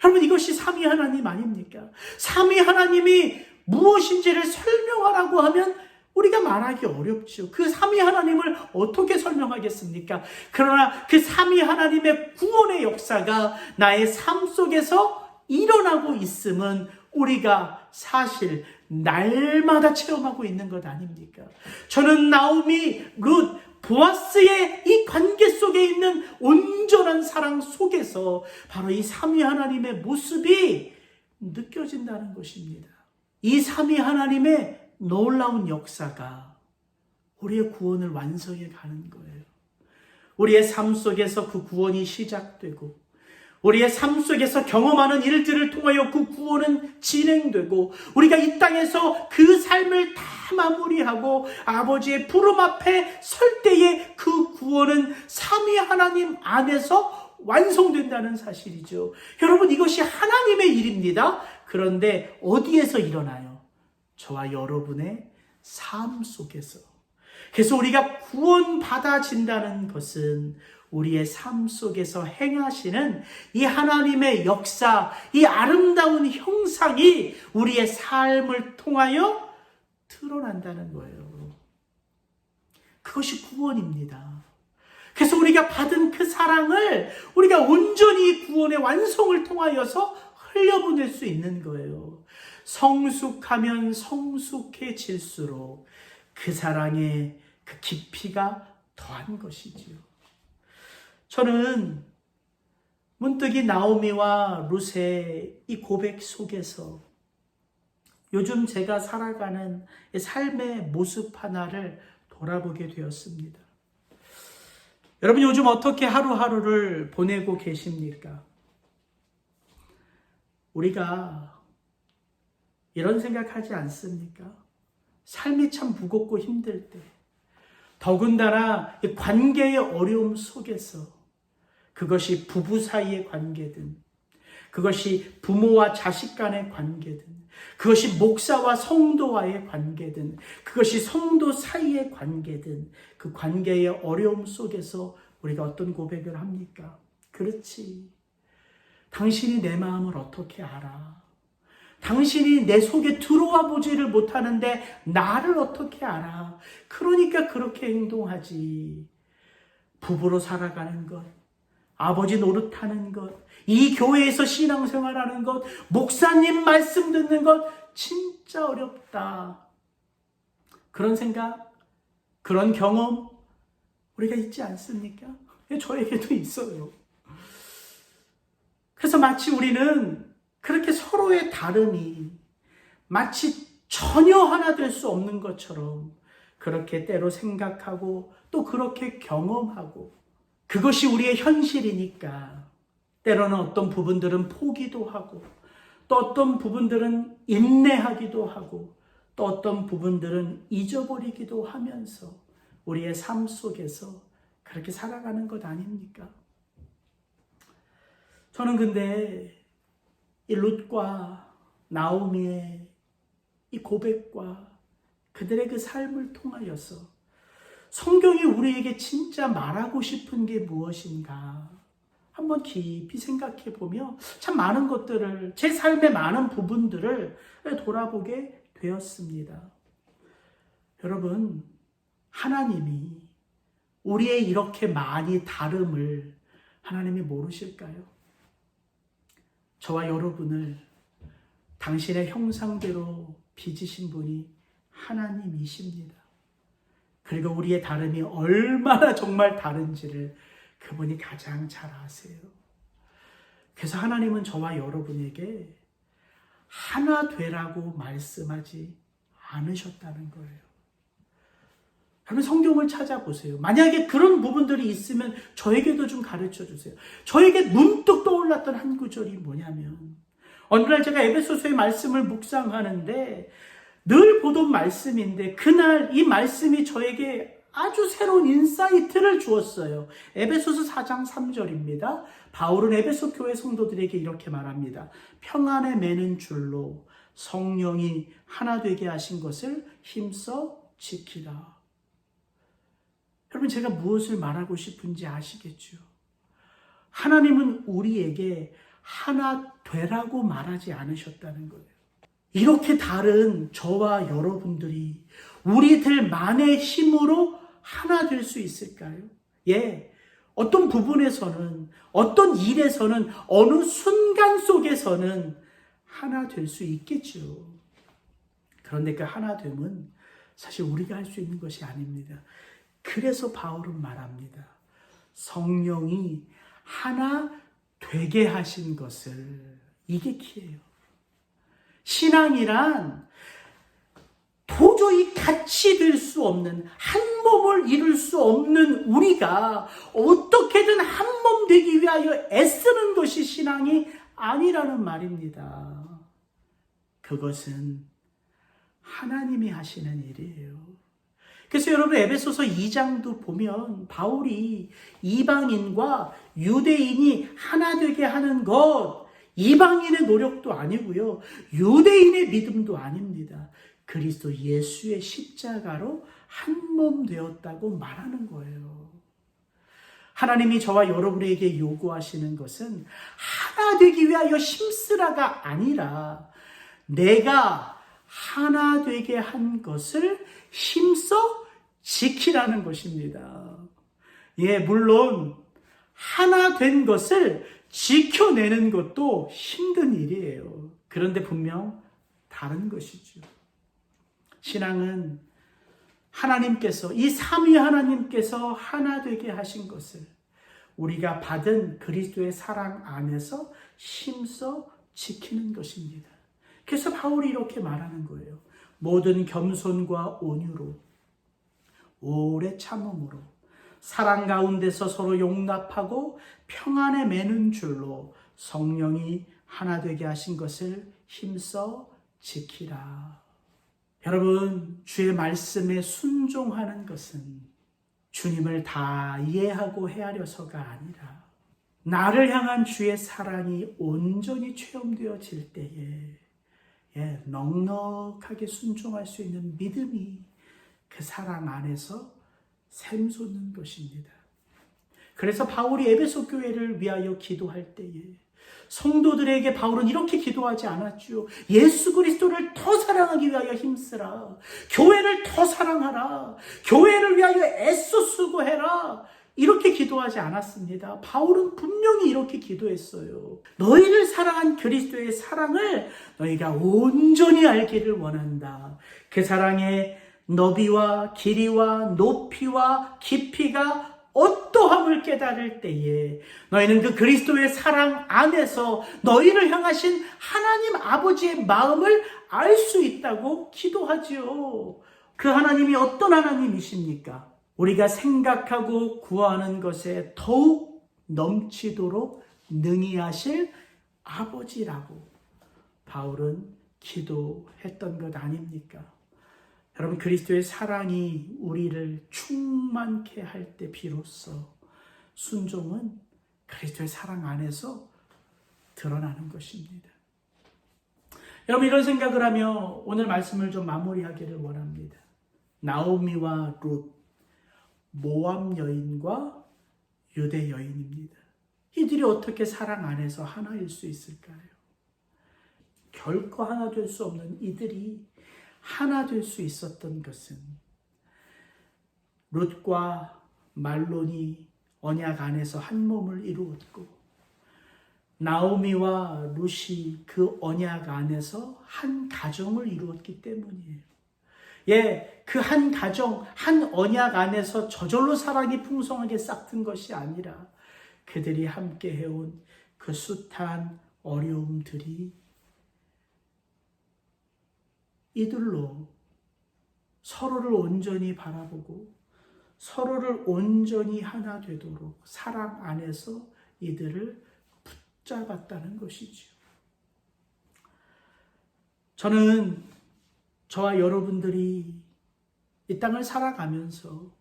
여러분, 이것이 삼위 하나님 아닙니까? 삼위 하나님이 무엇인지를 설명하라고 하면 우리가 말하기 어렵죠. 그 삼위 하나님을 어떻게 설명하겠습니까? 그러나 그 삼위 하나님의 구원의 역사가 나의 삶 속에서 일어나고 있음은 우리가 사실 날마다 체험하고 있는 것 아닙니까? 저는 나오미, 룻, 보아스의 이 관계 속에 있는 온전한 사랑 속에서 바로 이 삼위 하나님의 모습이 느껴진다는 것입니다. 이 삼위 하나님의 놀라운 역사가 우리의 구원을 완성해 가는 거예요. 우리의 삶 속에서 그 구원이 시작되고 우리의 삶 속에서 경험하는 일들을 통하여 그 구원은 진행되고 우리가 이 땅에서 그 삶을 다 마무리하고 아버지의 부름 앞에 설 때에 그 구원은 삼위 하나님 안에서 완성된다는 사실이죠. 여러분, 이것이 하나님의 일입니다. 그런데 어디에서 일어나요? 저와 여러분의 삶 속에서. 그래서 우리가 구원받아진다는 것은 우리의 삶 속에서 행하시는 이 하나님의 역사, 이 아름다운 형상이 우리의 삶을 통하여 드러난다는 거예요. 그것이 구원입니다. 그래서 우리가 받은 그 사랑을 우리가 온전히 구원의 완성을 통하여서 흘려보낼 수 있는 거예요. 성숙하면 성숙해질수록 그 사랑의 그 깊이가 더한 것이지요. 저는 문득 이 나오미와 룻의 이 고백 속에서 요즘 제가 살아가는 삶의 모습 하나를 돌아보게 되었습니다. 여러분, 요즘 어떻게 하루하루를 보내고 계십니까? 우리가 이런 생각하지 않습니까? 삶이 참 무겁고 힘들 때, 더군다나 이 관계의 어려움 속에서 그것이 부부 사이의 관계든, 그것이 부모와 자식 간의 관계든, 그것이 목사와 성도와의 관계든, 그것이 성도 사이의 관계든, 그 관계의 어려움 속에서 우리가 어떤 고백을 합니까? 그렇지. 당신이 내 마음을 어떻게 알아? 당신이 내 속에 들어와 보지를 못하는데 나를 어떻게 알아? 그러니까 그렇게 행동하지. 부부로 살아가는 것, 아버지 노릇하는 것, 이 교회에서 신앙생활하는 것, 목사님 말씀 듣는 것 진짜 어렵다. 그런 생각, 그런 경험 우리가 있지 않습니까? 저에게도 있어요. 그래서 마치 우리는 그렇게 서로의 다름이 마치 전혀 하나 될 수 없는 것처럼 그렇게 때로 생각하고 또 그렇게 경험하고, 그것이 우리의 현실이니까 때로는 어떤 부분들은 포기도 하고, 또 어떤 부분들은 인내하기도 하고, 또 어떤 부분들은 잊어버리기도 하면서 우리의 삶 속에서 그렇게 살아가는 것 아닙니까? 저는 근데 이 룻과 나오미의 이 고백과 그들의 그 삶을 통하여서 성경이 우리에게 진짜 말하고 싶은 게 무엇인가 한번 깊이 생각해 보며 참 많은 것들을, 제 삶의 많은 부분들을 돌아보게 되었습니다. 여러분, 하나님이 우리의 이렇게 많이 다름을 하나님이 모르실까요? 저와 여러분을 당신의 형상대로 빚으신 분이 하나님이십니다. 그리고 우리의 다름이 얼마나 정말 다른지를 그분이 가장 잘 아세요. 그래서 하나님은 저와 여러분에게 하나 되라고 말씀하지 않으셨다는 거예요. 여러분, 성경을 찾아보세요. 만약에 그런 부분들이 있으면 저에게도 좀 가르쳐 주세요. 저에게 문득 떠올랐던 한 구절이 뭐냐면, 어느 날 제가 에베소서의 말씀을 묵상하는데 늘 보던 말씀인데 그날 이 말씀이 저에게 아주 새로운 인사이트를 주었어요. 에베소서 4장 3절입니다. 바울은 에베소 교회 성도들에게 이렇게 말합니다. 평안에 매는 줄로 성령이 하나 되게 하신 것을 힘써 지키라. 여러분, 제가 무엇을 말하고 싶은지 아시겠죠? 하나님은 우리에게 하나 되라고 말하지 않으셨다는 거예요. 이렇게 다른 저와 여러분들이 우리들만의 힘으로 하나 될 수 있을까요? 예, 어떤 부분에서는, 어떤 일에서는, 어느 순간 속에서는 하나 될 수 있겠죠. 그런데 그 하나됨은 사실 우리가 할 수 있는 것이 아닙니다. 그래서 바울은 말합니다. 성령이 하나 되게 하신 것을, 이게 키예요. 신앙이란 도저히 같이 될 수 없는, 한 몸을 이룰 수 없는 우리가 어떻게든 한 몸 되기 위하여 애쓰는 것이 신앙이 아니라는 말입니다. 그것은 하나님이 하시는 일이에요. 그래서 여러분 에베소서 2장도 보면 바울이 이방인과 유대인이 하나 되게 하는 것, 이방인의 노력도 아니고요, 유대인의 믿음도 아닙니다. 그리스도 예수의 십자가로 한 몸 되었다고 말하는 거예요. 하나님이 저와 여러분에게 요구하시는 것은 하나 되기 위하여 힘쓰라가 아니라 내가 하나 되게 한 것을 힘써 지키라는 것입니다. 예, 물론 하나 된 것을 지켜내는 것도 힘든 일이에요. 그런데 분명 다른 것이죠. 신앙은 하나님께서, 이 삼위 하나님께서 하나 되게 하신 것을 우리가 받은 그리스도의 사랑 안에서 힘써 지키는 것입니다. 그래서 바울이 이렇게 말하는 거예요. 모든 겸손과 온유로, 오래 참음으로, 사랑 가운데서 서로 용납하고 평안에 매는 줄로 성령이 하나 되게 하신 것을 힘써 지키라. 여러분, 주의 말씀에 순종하는 것은 주님을 다 이해하고 헤아려서가 아니라 나를 향한 주의 사랑이 온전히 체험되어질 때에 넉넉하게 순종할 수 있는 믿음이 그 사랑 안에서 샘솟는 것입니다. 그래서 바울이 에베소 교회를 위하여 기도할 때에 성도들에게 바울은 이렇게 기도하지 않았죠. 예수 그리스도를 더 사랑하기 위하여 힘쓰라. 교회를 더 사랑하라. 교회를 위하여 애써 수고해라. 이렇게 기도하지 않았습니다. 바울은 분명히 이렇게 기도했어요. 너희를 사랑한 그리스도의 사랑을 너희가 온전히 알기를 원한다. 그 사랑의 너비와 길이와 높이와 깊이가 어떠함을 깨달을 때에 너희는 그 그리스도의 사랑 안에서 너희를 향하신 하나님 아버지의 마음을 알 수 있다고 기도하지요. 그 하나님이 어떤 하나님이십니까? 우리가 생각하고 구하는 것에 더욱 넘치도록 능히 하실 아버지라고 바울은 기도했던 것 아닙니까? 여러분, 그리스도의 사랑이 우리를 충만케 할 때 비로소 순종은 그리스도의 사랑 안에서 드러나는 것입니다. 여러분, 이런 생각을 하며 오늘 말씀을 좀 마무리하기를 원합니다. 나오미와 룻, 모압 여인과 유대 여인입니다. 이들이 어떻게 사랑 안에서 하나일 수 있을까요? 결코 하나 될 수 없는 이들이 하나 될 수 있었던 것은 룻과 말론이 언약 안에서 한 몸을 이루었고 나오미와 룻이 그 언약 안에서 한 가정을 이루었기 때문이에요. 그 한 가정, 한 언약 안에서 저절로 사랑이 풍성하게 싹튼 것이 아니라 그들이 함께 해온 그 숱한 어려움들이 이들로 서로를 온전히 바라보고 서로를 온전히 하나 되도록 사랑 안에서 이들을 붙잡았다는 것이지요. 저는 저와 여러분들이 이 땅을 살아가면서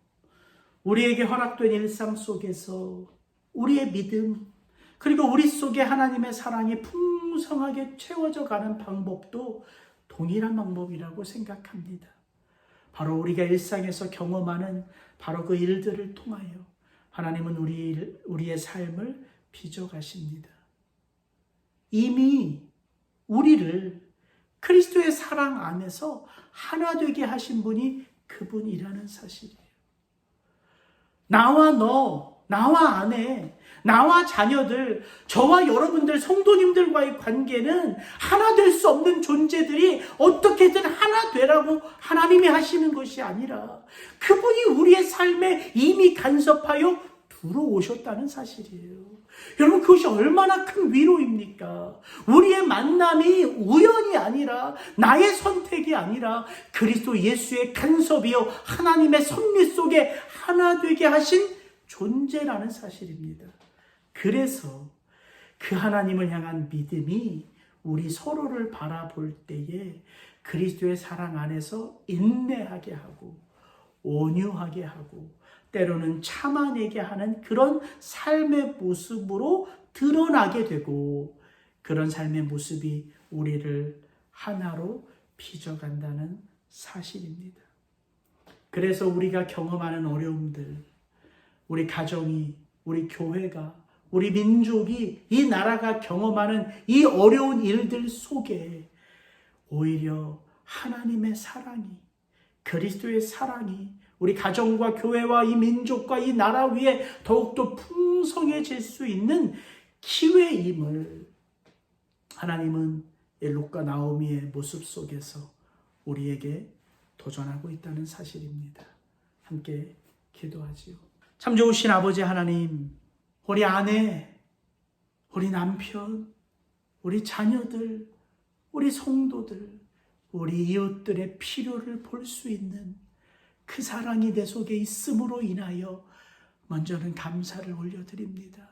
우리에게 허락된 일상 속에서 우리의 믿음, 그리고 우리 속에 하나님의 사랑이 풍성하게 채워져 가는 방법도 동일한 방법이라고 생각합니다. 바로 우리가 일상에서 경험하는 바로 그 일들을 통하여 하나님은 우리의 삶을 빚어가십니다. 이미 우리를 그리스도의 사랑 안에서 하나 되게 하신 분이 그분이라는 사실이에요. 나와 너, 나와 아내, 나와 자녀들, 저와 여러분들 성도님들과의 관계는 하나 될 수 없는 존재들이 어떻게든 하나 되라고 하나님이 하시는 것이 아니라 그분이 우리의 삶에 이미 간섭하여 들어오셨다는 사실이에요. 여러분, 그것이 얼마나 큰 위로입니까? 우리의 만남이 우연이 아니라, 나의 선택이 아니라 그리스도 예수의 간섭이요 하나님의 섭리 속에 하나 되게 하신 존재라는 사실입니다. 그래서 그 하나님을 향한 믿음이 우리 서로를 바라볼 때에 그리스도의 사랑 안에서 인내하게 하고 온유하게 하고 때로는 참아내게 하는 그런 삶의 모습으로 드러나게 되고, 그런 삶의 모습이 우리를 하나로 빚어간다는 사실입니다. 그래서 우리가 경험하는 어려움들, 우리 가정이, 우리 교회가, 우리 민족이, 이 나라가 경험하는 이 어려운 일들 속에 오히려 하나님의 사랑이, 그리스도의 사랑이 우리 가정과 교회와 이 민족과 이 나라 위에 더욱더 풍성해질 수 있는 기회임을 하나님은 룻과 나오미의 모습 속에서 우리에게 도전하고 있다는 사실입니다. 함께 기도하지요. 참 좋으신 아버지 하나님, 우리 아내, 우리 남편, 우리 자녀들, 우리 성도들, 우리 이웃들의 필요를 볼 수 있는 그 사랑이 내 속에 있음으로 인하여 먼저는 감사를 올려드립니다.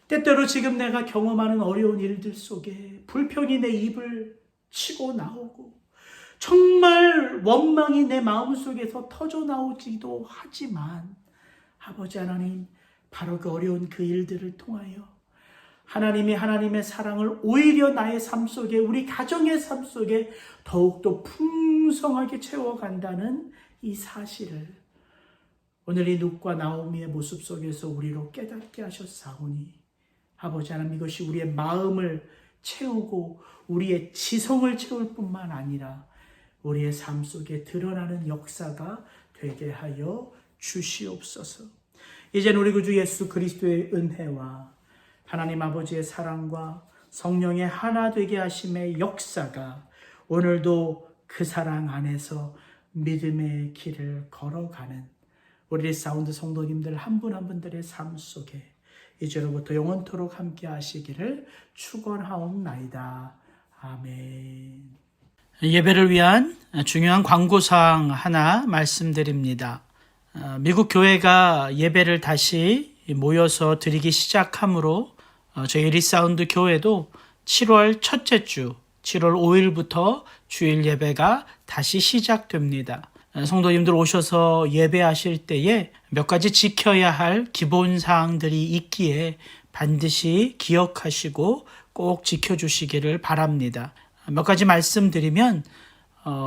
때때로 지금 내가 경험하는 어려운 일들 속에 불평이 내 입을 치고 나오고 정말 원망이 내 마음속에서 터져 나오지도 하지만 아버지 하나님, 바로 그 어려운 그 일들을 통하여 하나님이 하나님의 사랑을 오히려 나의 삶 속에, 우리 가정의 삶 속에 더욱더 풍성하게 채워간다는 이 사실을 오늘 이 룻과 나오미의 모습 속에서 우리로 깨닫게 하셨사오니 아버지 하나님, 이것이 우리의 마음을 채우고 우리의 지성을 채울 뿐만 아니라 우리의 삶 속에 드러나는 역사가 되게 하여 주시옵소서. 이제는 우리 구주 예수 그리스도의 은혜와 하나님 아버지의 사랑과 성령의 하나 되게 하심의 역사가 오늘도 그 사랑 안에서 믿음의 길을 걸어가는 우리 사운드 성도님들 한 분 한 분들의 삶 속에 이제로부터 영원토록 함께 하시기를 축원하옵나이다. 아멘. 예배를 위한 중요한 광고사항 하나 말씀드립니다. 미국 교회가 예배를 다시 모여서 드리기 시작하므로 저희 리사운드 교회도 7월 첫째 주 7월 5일부터 주일 예배가 다시 시작됩니다. 성도님들 오셔서 예배하실 때에 몇 가지 지켜야 할 기본 사항들이 있기에 반드시 기억하시고 꼭 지켜주시기를 바랍니다. 몇 가지 말씀드리면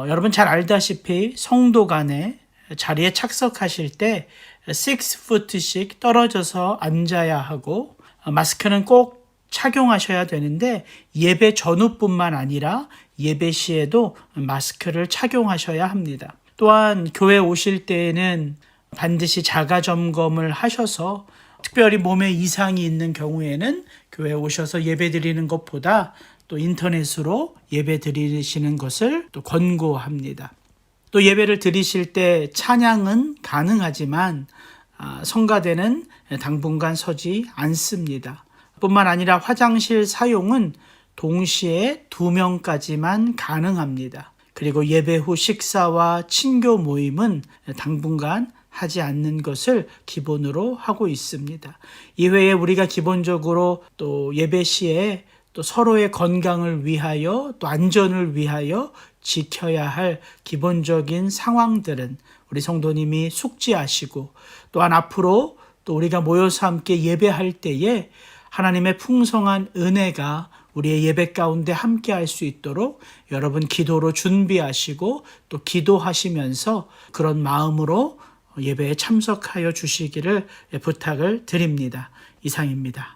여러분 잘 알다시피 성도 간에 자리에 착석하실 때 6풋씩 떨어져서 앉아야 하고 마스크는 꼭 착용하셔야 되는데 예배 전후뿐만 아니라 예배 시에도 마스크를 착용하셔야 합니다. 또한 교회 오실 때에는 반드시 자가 점검을 하셔서 특별히 몸에 이상이 있는 경우에는 교회 오셔서 예배 드리는 것보다 또 인터넷으로 예배 드리시는 것을 또 권고합니다. 또 예배를 드리실 때 찬양은 가능하지만 성가대는 당분간 서지 않습니다. 뿐만 아니라 화장실 사용은 동시에 2명까지만 가능합니다. 그리고 예배 후 식사와 친교 모임은 당분간 하지 않는 것을 기본으로 하고 있습니다. 이외에 우리가 기본적으로 또 예배 시에 또 서로의 건강을 위하여 또 안전을 위하여 지켜야 할 기본적인 상황들은 우리 성도님이 숙지하시고 또한 앞으로 또 우리가 모여서 함께 예배할 때에 하나님의 풍성한 은혜가 우리의 예배 가운데 함께 할 수 있도록 여러분 기도로 준비하시고 또 기도하시면서 그런 마음으로 예배에 참석하여 주시기를 부탁을 드립니다. 이상입니다.